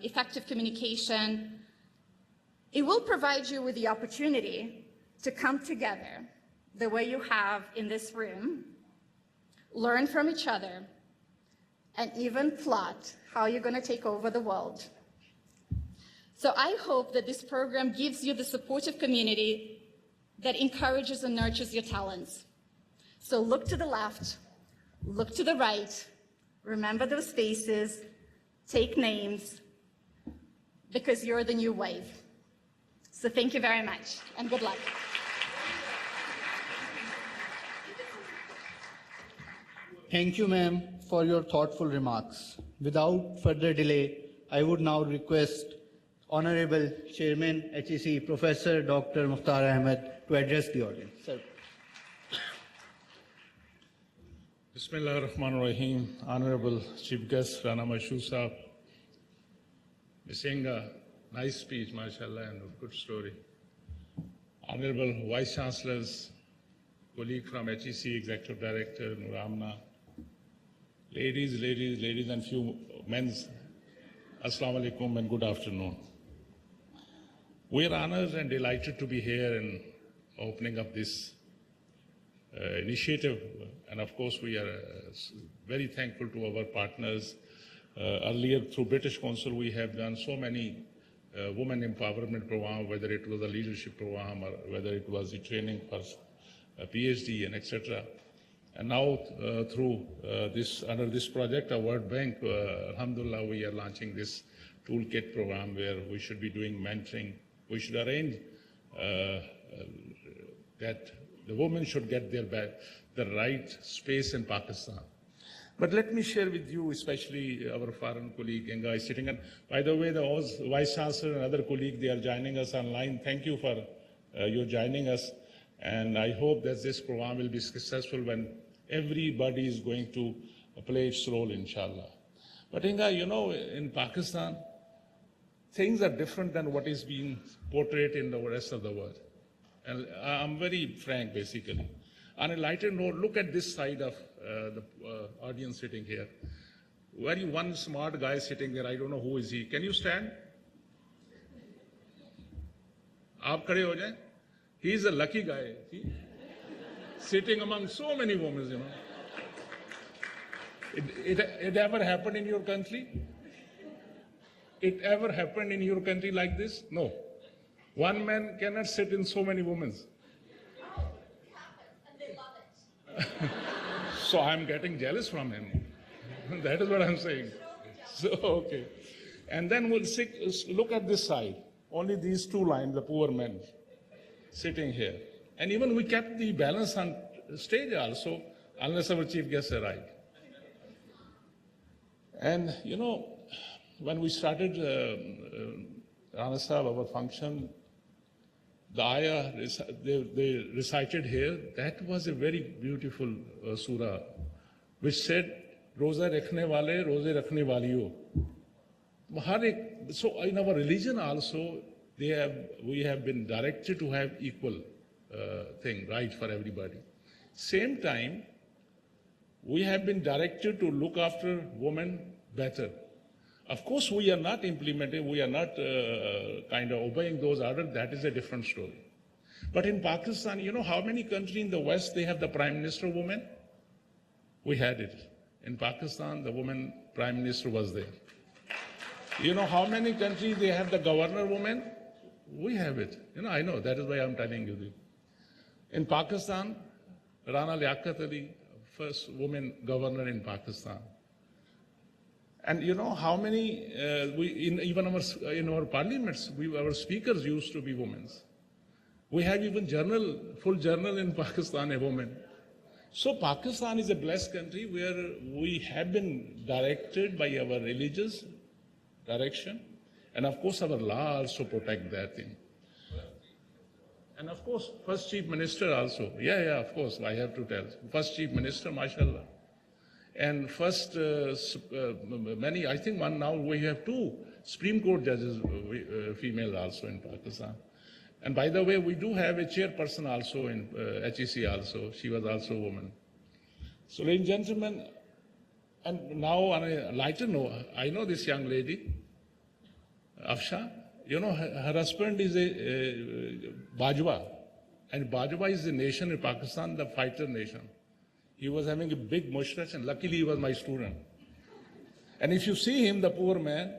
effective communication. It will provide you with the opportunity to come together the way you have in this room, learn from each other, and even plot how you're going to take over the world. So I hope that this program gives you the supportive community that encourages and nurtures your talents. So look to the left, look to the right, remember those faces, take names, because you're the new wave. So thank you very much, and good luck. Thank you, ma'am, for your thoughtful remarks. Without further delay, I would now request Honorable Chairman HEC, Professor Dr. Mukhtar Ahmed, to address the audience. Sir. Bismillah ar-Rahman ar-Rahim. Honorable Chief Guest Rana Mashood Saab, Ms. Inga, nice speech, mashallah, and a good story. Honorable Vice Chancellors, colleague from HEC, Executive Director Noor Amna, ladies, and few men's, Assalamu alaikum and good afternoon. We are honored and delighted to be here in opening up this initiative, and of course we are very thankful to our partners. Earlier through British Council we have done so many women empowerment program, whether it was a leadership program or whether it was a training for a PhD and etc. And now through under this project, our World Bank, alhamdulillah, we are launching this toolkit program where we should be doing mentoring. We should arrange that the women should get the right space in Pakistan. But let me share with you, especially our foreign colleague Inga is sitting, and by the way, the Vice Chancellor and other colleague, they are joining us online. Thank you for your joining us, and I hope that this program will be successful when everybody is going to play its role, inshallah. But Inga, you know, in Pakistan, things are different than what is being portrayed in the rest of the world. And I'm very frank, basically. On a lighter note, look at this side of the audience sitting here. Very one smart guy sitting there, I don't know who is he. Can you stand? आप खड़े हो जाएं. He is a lucky guy. See? Sitting among so many women, you know. It ever happened in your country? It ever happened in your country like this? No. One man cannot sit in so many women. So I'm getting jealous from him. That is what I'm saying. So, okay. And then we'll look at this side. Only these two lines, the poor men sitting here. And even we kept the balance on stage also, unless our chief guest arrived. And, you know, when we started Rana Sahab, our function, the ayah they recited here, that was a very beautiful surah, which said, Roza rakhne wale, roze rakhne waliyo. So in our religion also, we have been directed to have equal thing, right, for everybody. Same time, we have been directed to look after women better. Of course, we are not implementing, we are not kind of obeying those orders. That is a different story. But in Pakistan, you know how many countries in the West, they have the prime minister woman? We had it. In Pakistan, the woman prime minister was there. You know how many countries they have the governor woman? We have it. You know, I know, that is why I'm telling you this. In Pakistan, Rana Liaquat Ali, first woman governor in Pakistan. And you know how many, in our parliaments, our speakers used to be women. We have even full journal in Pakistan, a woman. So Pakistan is a blessed country where we have been directed by our religious direction. And of course, our law also protect that thing. And of course, first chief minister also. Yeah, of course, I have to tell. First chief minister, mashallah. And first, many, I think now we have 2 Supreme Court judges, female also in Pakistan. And by the way, we do have a chairperson also in HEC also. She was also a woman. So ladies and gentlemen, and now on a lighter note, I know this young lady, Afsha, you know, her husband is a Bajwa. And Bajwa is a nation in Pakistan, the fighter nation. He was having a big mustache, and luckily he was my student. And if you see him, the poor man,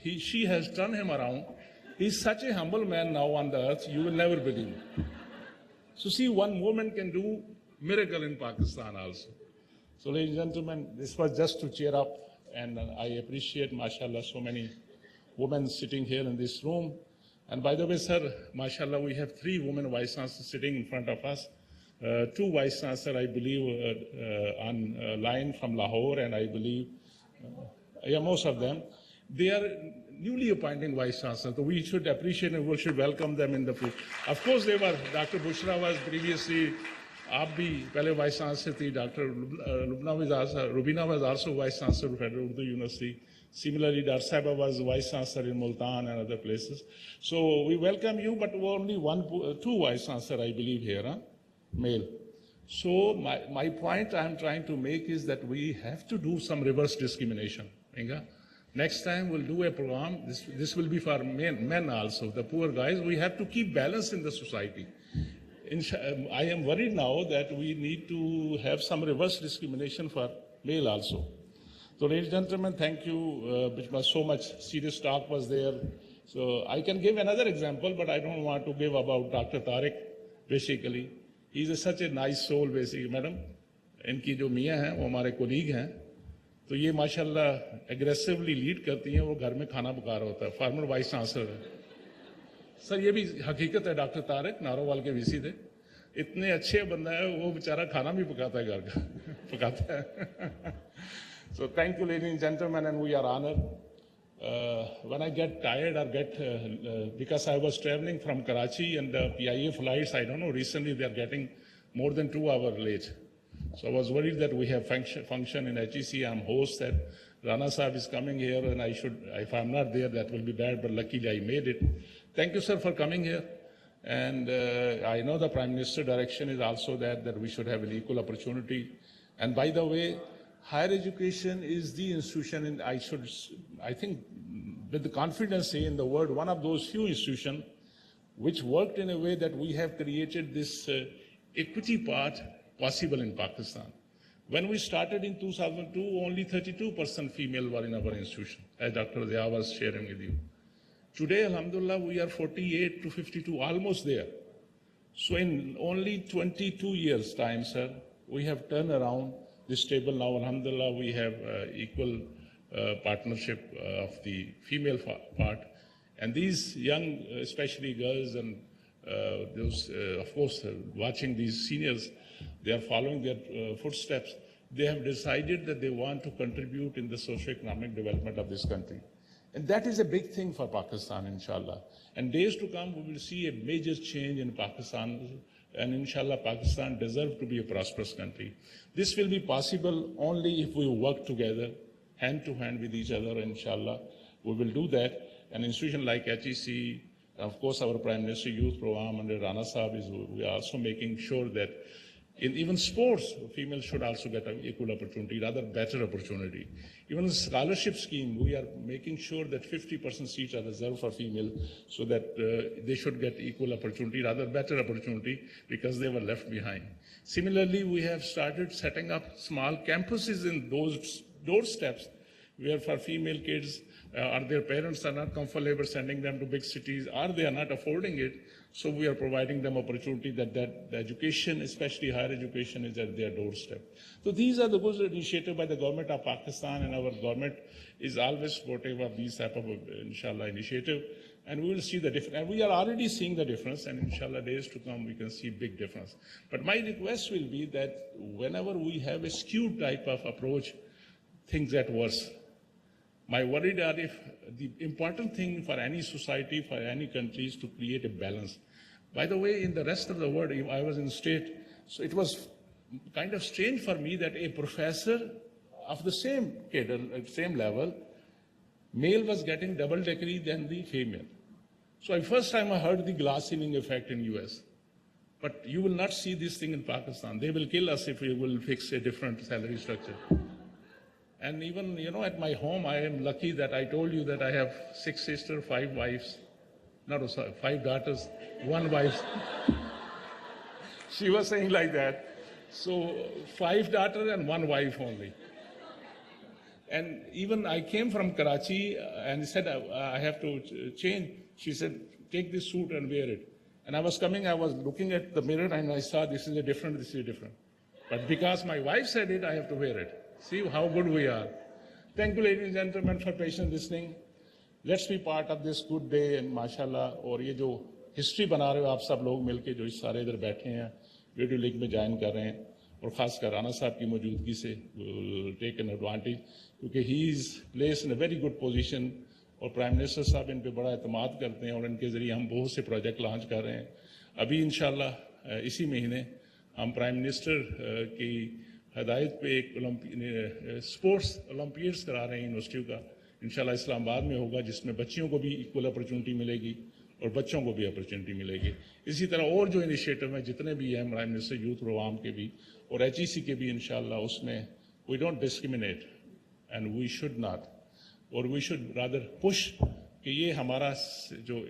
she has turned him around. He's such a humble man now on the earth, you will never believe. So see, one woman can do miracle in Pakistan also. So ladies and gentlemen, this was just to cheer up, and I appreciate, mashallah, so many women sitting here in this room. And by the way, sir, mashallah, we have 3 women vice chancellors sitting in front of us. 2 vice chancellors, I believe, on line from Lahore, and I believe, most of them. They are newly appointed vice chancellors, so we should appreciate and we should welcome them in the food. Of course, they were, Dr. Bushra was previously, आप भी पहले vice chancellor थी, Dr. Rubina was also vice chancellor of Federal Urdu University. Similarly, Dr. Saiba was vice chancellor in Multan and other places. So we welcome you, but only 2 vice chancellors, I believe, here, male. So my point I'm trying to make is that we have to do some reverse discrimination. Next time we'll do a program, this will be for men also, the poor guys. We have to keep balance in the society. I am worried now that we need to have some reverse discrimination for male also. So ladies and gentlemen, thank you, because so much serious talk was there. So I can give another example, but I don't want to give about Dr. Tariq, basically. He's such a nice soul, basically, madam. इनकी जो मियाँ हैं, वो हमारे colleague हैं. तो ये माशाल्लाह एग्रेसिवली लीड करती हैं, वो घर में खाना पका रहा होता है, फार्मर वाइस चांसलर है. सर ये भी हकीकत है, डॉक्टर तारिक नारोवाल के वीसी थे, इतने अच्छे बंदा है, वो बेचारा खाना भी पकाता है घर का, पकाता है. So thank you, ladies and gentlemen, and we are honored. When I get tired or because I was traveling from Karachi and the PIA flights, I don't know, recently they are getting more than 2 hours late. So I was worried that we have function in HEC. I'm host that Rana Sahab is coming here, and if I'm not there, that will be bad, but luckily I made it. Thank you, sir, for coming here. And I know the Prime Minister's direction is also that we should have an equal opportunity. And by the way, higher education is the institution, and I think with the confidence say in the world, one of those few institutions which worked in a way that we have created this equity part possible in Pakistan. When we started in 2002, only 32% female were in our institution, as Dr. Zia was sharing with you. Today, alhamdulillah, we are 48 to 52, almost there. So in only 22 years' time, sir, we have turned around this table. Now, alhamdulillah, we have equal partnership of the female part. And these young, especially girls and those, of course, watching these seniors, they are following their footsteps. They have decided that they want to contribute in the socio-economic development of this country. And that is a big thing for Pakistan, inshallah. And days to come, we will see a major change in Pakistan. And inshallah, Pakistan deserves to be a prosperous country. This will be possible only if we work together, hand to hand with each other, inshallah. We will do that. An institution like HEC, of course, our Prime Minister Youth Program under Rana Sahab, we are also making sure that in even sports, females should also get an equal opportunity, rather better opportunity. Even the scholarship scheme, we are making sure that 50% seats are reserved for female so that they should get equal opportunity, rather better opportunity, because they were left behind. Similarly, we have started setting up small campuses in those doorsteps where for female kids, or their parents are not comfortable sending them to big cities, or they are not affording it. So we are providing them opportunity that the education, especially higher education, is at their doorstep. So these are the good initiatives by the government of Pakistan, and our government is always supportive of these type of, inshallah, initiative. And we will see the difference. And we are already seeing the difference, and inshallah, days to come, we can see big difference. But my request will be that whenever we have a skewed type of approach, things get worse. My worry that if the important thing for any society, for any country, is to create a balance. By the way, in the rest of the world, I was in state, so it was kind of strange for me that a professor of the same cadre, same level, male was getting double degree than the female. So first time I heard the glass ceiling effect in US. But you will not see this thing in Pakistan. They will kill us if we will fix a different salary structure. And even, at my home, I am lucky that I told you that I have 6 sisters, 5 wives. No, sorry, 5 daughters, 1 wife. She was saying like that. So 5 daughters and 1 wife only. And even I came from Karachi and said, I have to change. She said, take this suit and wear it. And I was coming, I was looking at the mirror and I saw this is a different, this is a different. But because my wife said it, I have to wear it. See how good we are. Thank you, ladies and gentlemen, for patient listening. Let's be part of this good day, and mashallah, और ये जो history बना रहे हो आप सब लोग मिलके जो इस सारे इधर बैठे हैं, रेडियो लिंक में ज्वाइन कर रहे हैं, और खासकर राणा साहब की मौजूदगी से take an advantage, क्योंकि he is placed in a very good position, और प्राइम मिनिस्टर साहब इन पे बड़ा एतमाद करते हैं, और इनके जरिए हम बहुत से प्रोजेक्ट लॉन्च कर रहे हैं. अभी इंशाल्लाह इसी महीने हम प्राइम मिनिस्टर की हदायत पे एक स्पोर्ट्स ओलंपियड्स करा रहे हैं यूनिवर्सिटी का. इंशाल्लाह इस्लामाबाद में होगा, जिसमें बच्चियों को भी इक्वल अपॉर्चुनिटी मिलेगी और बच्चों को भी अपॉर्चुनिटी मिलेगी. इसी तरह और जो इनिशिएटिव हैं जितने भी हैं प्राइम मिनिस्टर यूथ प्रोग्राम के भी और HEC के भी, इंशाल्लाह उसमें we don't discriminate and we should not, और वी शुड रादर पुश कि ये हमारा जो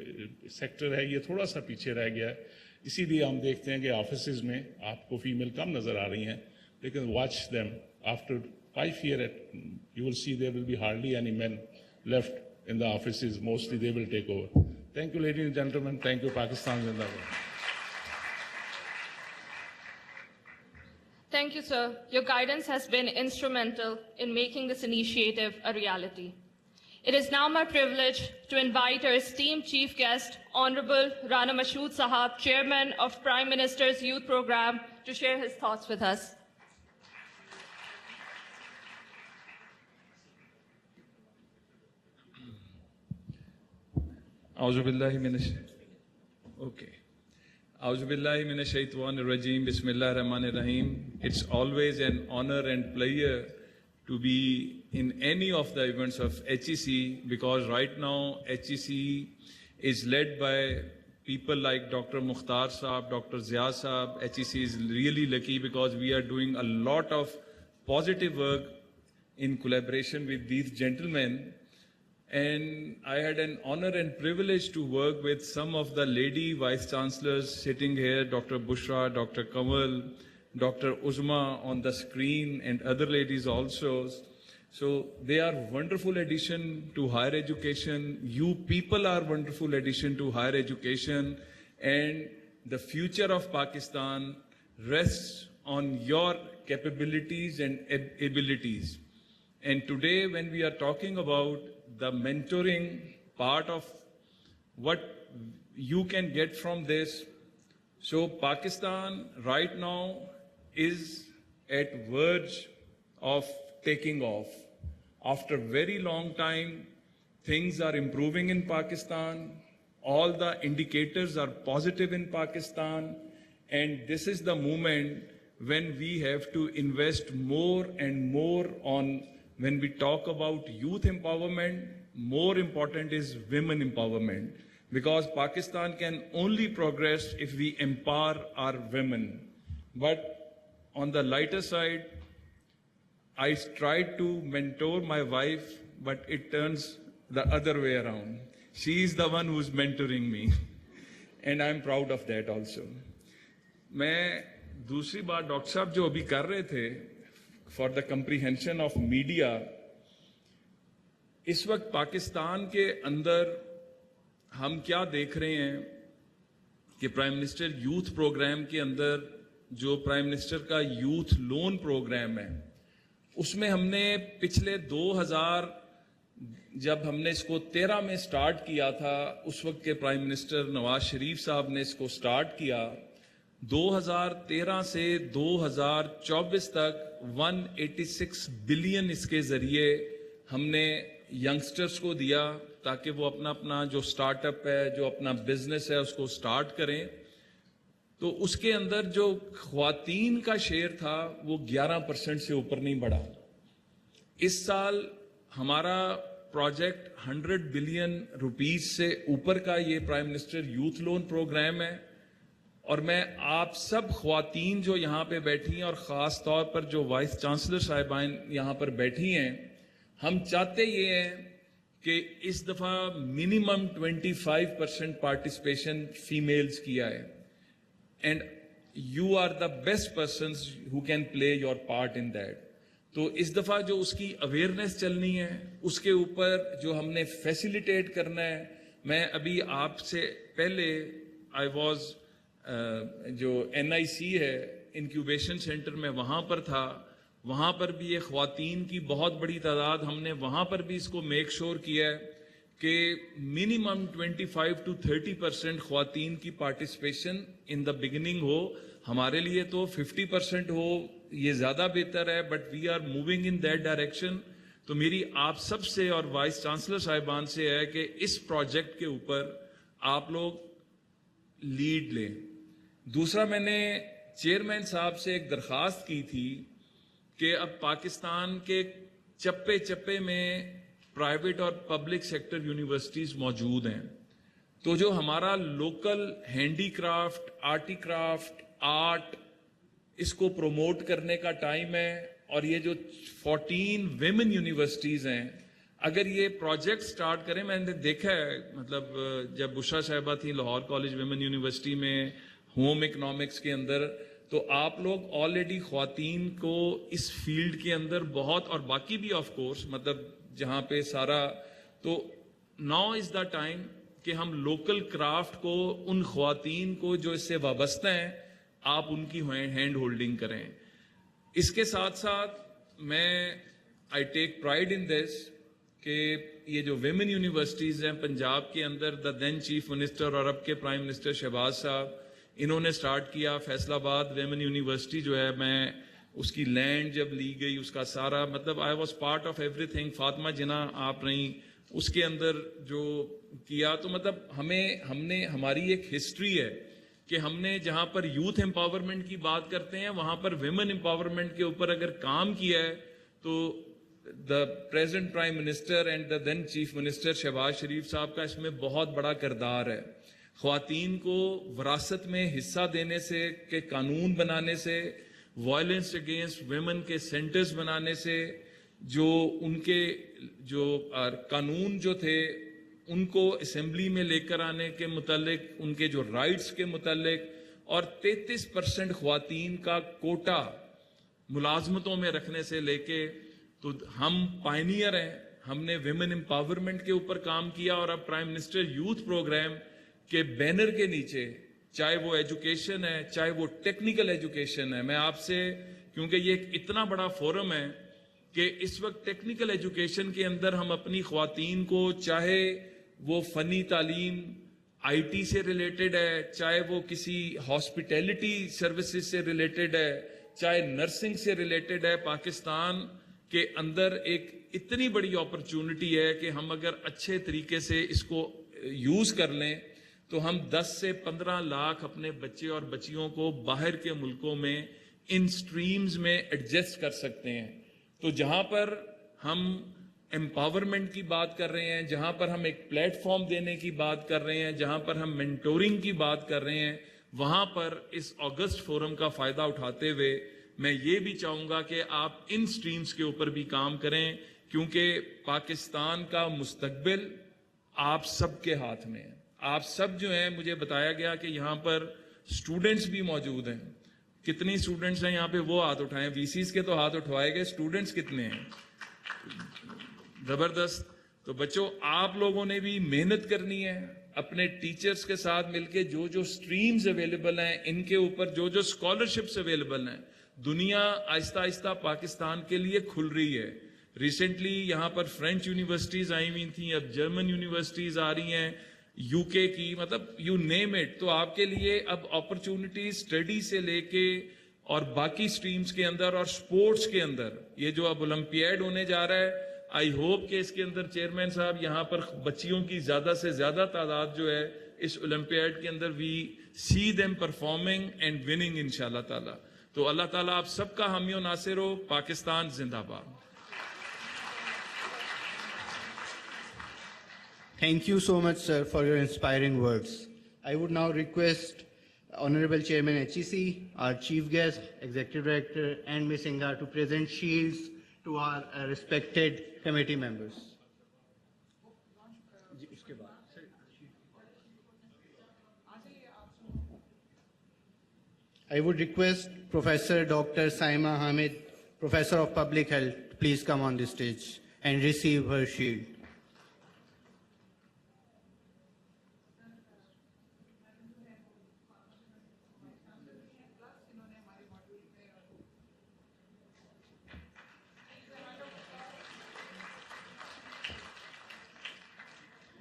सेक्टर है ये थोड़ा सा पीछे रह गया है. इसीलिए हम देखते हैं कि ऑफिस में आपको फीमेल कम नज़र आ रही हैं, लेकिन watch them after 5 years, you will see there will be hardly any men left in the offices. Mostly they will take over. Thank you, ladies and gentlemen. Thank you, Pakistan Zindabad. Thank you, sir. Your guidance has been instrumental in making this initiative a reality. It is now my privilege to invite our esteemed chief guest, Honorable Rana Mashood Sahab, Chairman of Prime Minister's Youth Program, to share his thoughts with us. Auzubillahi minash shaitanir rajeem. Bismillahir Rahmanir Rahim. It's always an honor and pleasure to be in any of the events of HEC, because right now HEC is led by people like Dr. Mukhtar Saab, Dr. Zia Saab. HEC is really lucky because we are doing a lot of positive work in collaboration with these gentlemen. And I had an honor and privilege to work with some of the lady vice chancellors sitting here, Dr. Bushra, Dr. Kamal, Dr. Uzma on the screen, and other ladies also. So they are wonderful addition to higher education. You people are wonderful addition to higher education, and the future of Pakistan rests on your capabilities and abilities. And today, when we are talking about the mentoring part of what you can get from this, so Pakistan right now is at verge of taking off. After very long time, things are improving in Pakistan. All the indicators are positive in Pakistan. And this is the moment when we have to invest more and more on, when we talk about youth empowerment, more important is women empowerment. Because Pakistan can only progress if we empower our women. But on the lighter side, I tried to mentor my wife, but it turns the other way around. She is the one who's mentoring me. And I'm proud of that also. मैं दूसरी बात doctor साहब जो अभी कर रहे थे for the comprehension of media, इस वक्त पाकिस्तान के अंदर हम क्या देख रहे हैं कि प्राइम मिनिस्टर यूथ प्रोग्राम के अंदर जो प्राइम मिनिस्टर का यूथ लोन प्रोग्राम है, उसमें हमने पिछले 2000 जब हमने इसको 13 में स्टार्ट किया था, उस वक्त के प्राइम मिनिस्टर नवाज शरीफ साहब ने इसको स्टार्ट किया। 2013 से 2024 तक 186 बिलियन इसके जरिए हमने यंगस्टर्स को दिया ताकि वो अपना जो स्टार्टअप है, जो अपना बिजनेस है, उसको स्टार्ट करें। तो उसके अंदर जो ख्वातीन का शेयर था वो 11% से ऊपर नहीं बढ़ा। इस साल हमारा प्रोजेक्ट 100 बिलियन रुपीस से ऊपर का ये prime minister youth loan programme है। और मैं आप सब ख्वातीन जो यहाँ पे बैठी हैं और ख़ास तौर पर जो वाइस चांसलर साहिबान यहाँ पर बैठी हैं, हम चाहते ये हैं कि इस दफ़ा मिनिमम 25% पार्टिसिपेशन फीमेल्स किया है। And you are the best persons who can play your part in that. तो इस दफ़ा जो उसकी अवेयरनेस चलनी है, उसके ऊपर जो हमने फैसिलिटेट करना है। मैं अभी आपसे पहले आई वॉज जो NIC है इंक्यूबेशन सेंटर में वहाँ पर था, वहाँ पर भी ये ख्वातीन की बहुत बड़ी तादाद, हमने वहाँ पर भी इसको मेक श्योर किया है कि मिनिमम 25 to 30% ख्वातीन की पार्टिसिपेशन इन द बिगिनिंग हो। हमारे लिए तो 50% हो, ये ज़्यादा बेहतर है, but we are moving in that direction. तो मेरी आप सब से और वाइस चांसलर साहिबान से है कि इस प्रोजेक्ट के ऊपर आप लोग लीड लें। दूसरा, मैंने चेयरमैन साहब से एक दरख्वास्त की थी कि अब पाकिस्तान के चप्पे चप्पे में प्राइवेट और पब्लिक सेक्टर यूनिवर्सिटीज़ मौजूद हैं। तो जो हमारा लोकल हैंडीक्राफ्ट, आर्टिक्राफ्ट, आर्ट, इसको प्रमोट करने का टाइम है। और ये जो 14 विमेन यूनिवर्सिटीज़ हैं, अगर ये प्रोजेक्ट स्टार्ट करें, मैंने देखा है, मतलब जब बुशरा साहिबा थी लाहौर कॉलेज विमेन यूनिवर्सिटी में होम इकोनॉमिक्स के अंदर, तो आप लोग ऑलरेडी ख्वातीन को इस फील्ड के अंदर बहुत, और बाकी भी ऑफ कोर्स, मतलब जहाँ पे सारा, तो नाउ इज़ द टाइम कि हम लोकल क्राफ्ट को, उन ख्वातीन को जो इससे वाबस्ता हैं, आप उनकी हैंड होल्डिंग करें। इसके साथ साथ मैं I take pride in this कि ये जो विमेन यूनिवर्सिटीज़ हैं पंजाब के अंदर, द देन चीफ मिनिस्टर और अब के प्राइम मिनिस्टर शहबाज साहब, इन्होंने स्टार्ट किया। फैसलाबाद विमेन यूनिवर्सिटी जो है, मैं उसकी लैंड जब ली गई, उसका सारा, मतलब I was part of everything. Fatima Jinnah आप रही, उसके अंदर जो किया, तो मतलब हमने हमारी एक हिस्ट्री है कि हमने जहाँ पर यूथ एम्पावरमेंट की बात करते हैं, वहाँ पर विमेन एम्पावरमेंट के ऊपर अगर काम किया है, तो the present prime minister and the then chief minister Shahbaz Sharif साहब का इसमें बहुत बड़ा किरदार है। ख्वातीन को विरासत में हिस्सा देने से, के कानून बनाने से, वायलेंस अगेंस्ट वेमेन के सेंटर्स बनाने से, जो उनके जो कानून जो थे उनको असेंबली में लेकर आने के मुतालिक, उनके जो राइट्स के मुतालिक, और 33% ख्वातीन का कोटा मुलाजमतों में रखने से लेके, तो हम पायनियर हैं। हमने विमेन एम्पावरमेंट के ऊपर काम किया और अब प्राइम मिनिस्टर यूथ प्रोग्राम के बैनर के नीचे, चाहे वो एजुकेशन है, चाहे वो टेक्निकल एजुकेशन है, मैं आपसे, क्योंकि ये एक इतना बड़ा फोरम है कि इस वक्त टेक्निकल एजुकेशन के अंदर हम अपनी ख्वातीन को, चाहे वो फनी तालीम आईटी से रिलेटेड है, चाहे वो किसी हॉस्पिटैलिटी सर्विसेज से रिलेटेड है, चाहे नर्सिंग से रिलेटेड है, पाकिस्तान के अंदर एक इतनी बड़ी अपॉर्चुनिटी है कि हम अगर अच्छे तरीके से इसको यूज कर लें तो हम 10 से 15 लाख अपने बच्चे और बच्चियों को बाहर के मुल्कों में इन स्ट्रीम्स में एडजस्ट कर सकते हैं। तो जहां पर हम एम्पावरमेंट की बात कर रहे हैं, जहां पर हम एक प्लेटफॉर्म देने की बात कर रहे हैं, जहां पर हम मेंटोरिंग की बात कर रहे हैं, वहां पर इस अगस्त फोरम का फायदा उठाते हुए मैं ये भी चाहूंगा कि आप इन स्ट्रीम्स के ऊपर भी काम करें, क्योंकि पाकिस्तान का मुस्तकबिल आप सबके हाथ में है। आप सब जो हैं, मुझे बताया गया कि यहाँ पर स्टूडेंट्स भी मौजूद हैं। कितनी स्टूडेंट्स हैं यहाँ पे, वो हाथ उठाएं। वीसीज के तो हाथ उठवाए गए, स्टूडेंट्स कितने हैं? जबरदस्त। तो बच्चों, आप लोगों ने भी मेहनत करनी है, अपने टीचर्स के साथ मिलके जो जो स्ट्रीम्स अवेलेबल हैं, इनके ऊपर जो जो स्कॉलरशिप्स अवेलेबल हैं, दुनिया आहिस्ता आहिस्ता पाकिस्तान के लिए खुल रही है। रिसेंटली यहाँ पर फ्रेंच यूनिवर्सिटीज आई हुई थी, अब जर्मन यूनिवर्सिटीज आ रही हैं, यूके की, मतलब यू नेम इट। तो आपके लिए अब अपॉर्चुनिटी स्टडी से लेके और बाकी स्ट्रीम्स के अंदर और स्पोर्ट्स के अंदर, ये जो अब ओलंपियाड होने जा रहा है, आई होप कि इसके अंदर चेयरमैन साहब यहाँ पर बच्चियों की ज्यादा से ज्यादा तादाद जो है इस ओलंपियाड के अंदर we see them performing and winning इंशाल्लाह ताला। तो अल्लाह ताला आप सबका हामी और नासिर हो। पाकिस्तान जिंदाबाद। Thank you so much, sir, for your inspiring words. I would now request Honorable Chairman HEC, our Chief Guest, Executive Director, and Ms. Inga to present shields to our respected committee members. I would request Professor Dr. Saima Hamid, Professor of Public Health, please come on the stage and receive her shield.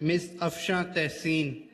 Ms. Afsha Tehseen.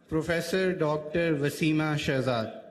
Professor Dr. Wasima Shahzad.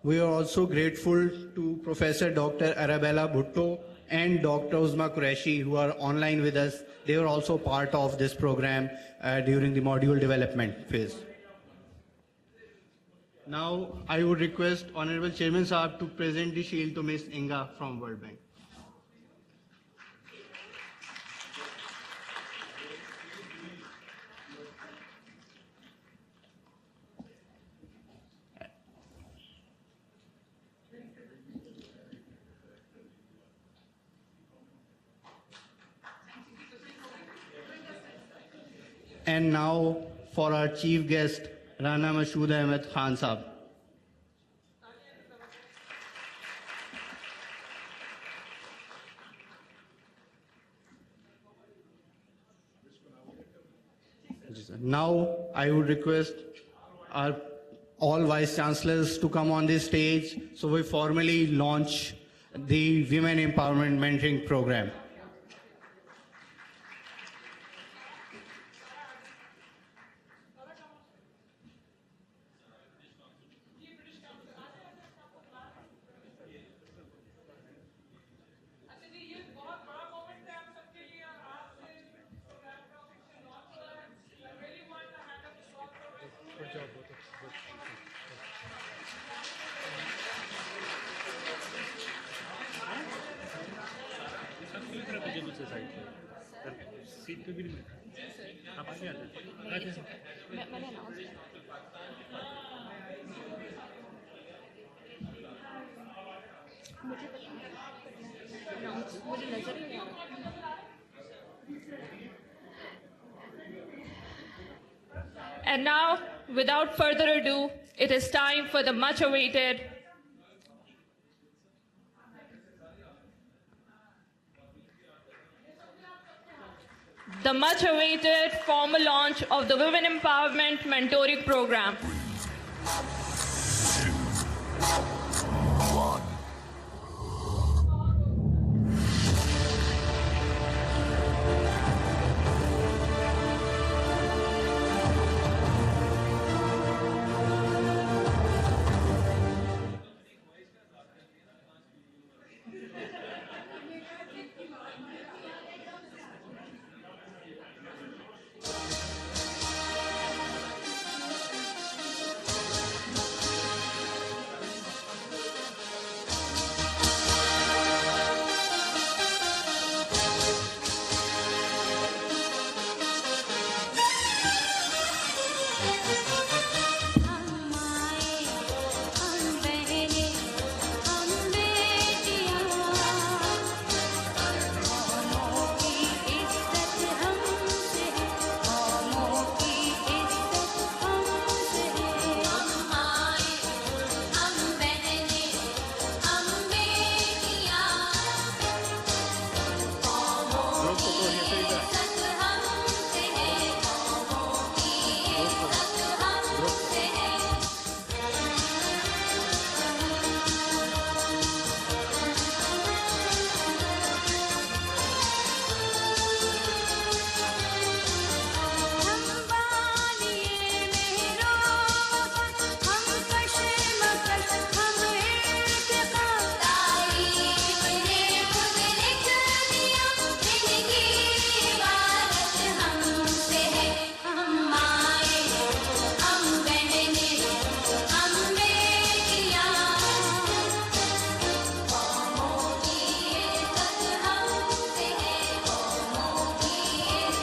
We are also grateful to Professor Dr. Arabella Bhutto and Dr. Uzma Qureshi, who are online with us. They were also part of this program during the module development phase. Now, I would request Honorable Chairman Saab to present the shield to Ms. Inga from World Bank. And now, for our chief guest, Rana Mashood Ahmed Khan Sahab. Now, I would request our all vice chancellors to come on this stage so we formally launch the Women Empowerment Mentoring Program. And now, without further ado, it is time for the much-awaited formal launch of the Women Empowerment Mentoring Program.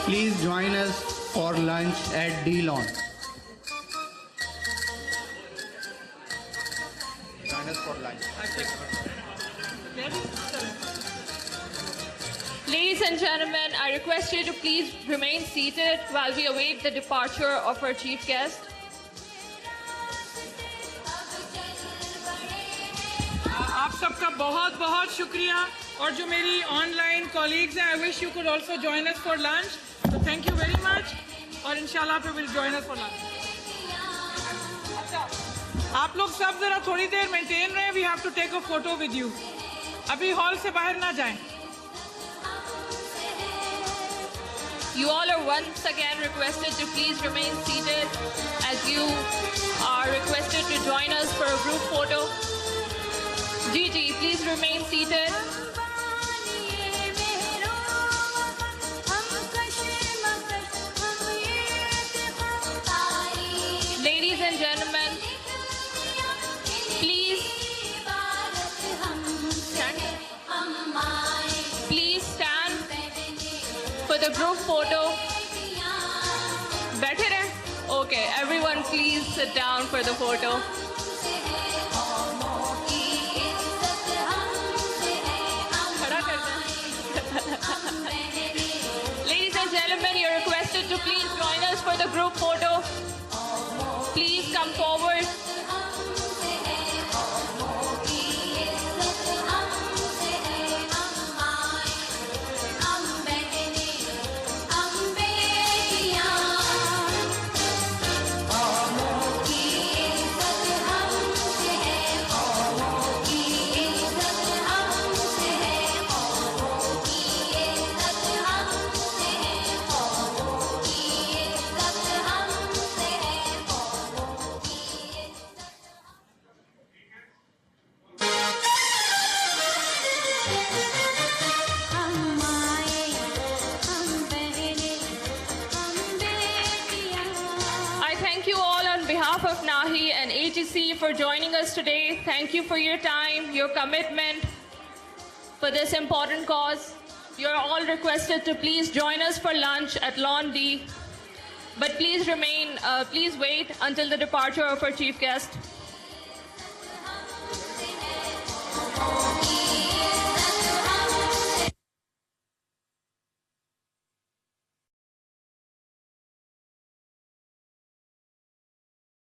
Please join us for lunch at D-Lawn. Join us for lunch. Ladies and gentlemen, I request you to please remain seated while we await the departure of our chief guest. आप सबका बहुत बहुत शुक्रिया और जो मेरी online colleagues हैं, I wish you could also join us for lunch. So thank you very much और इंशाल्लाह पे will join us for lunch. अच्छा, आप लोग सब जरा थोड़ी देर मेंटेन रहे. We have to take a photo with you. अभी हॉल से बाहर ना जाएं. You all are once again requested to please remain seated as you are requested to join us for a group photo. Gigi, please remain seated. Ladies and gentlemen, please stand. Please stand for the group photo. Better hai? Okay, everyone please sit down for the photo. Ladies and gentlemen, you're requested to please join us for the group photo. Please come forward. I thank you all on behalf of NAHI and HEC for joining us today. Thank you for your time, your commitment for this important cause. You're all requested to please join us for lunch at Lawn D. But please wait until the departure of our chief guest.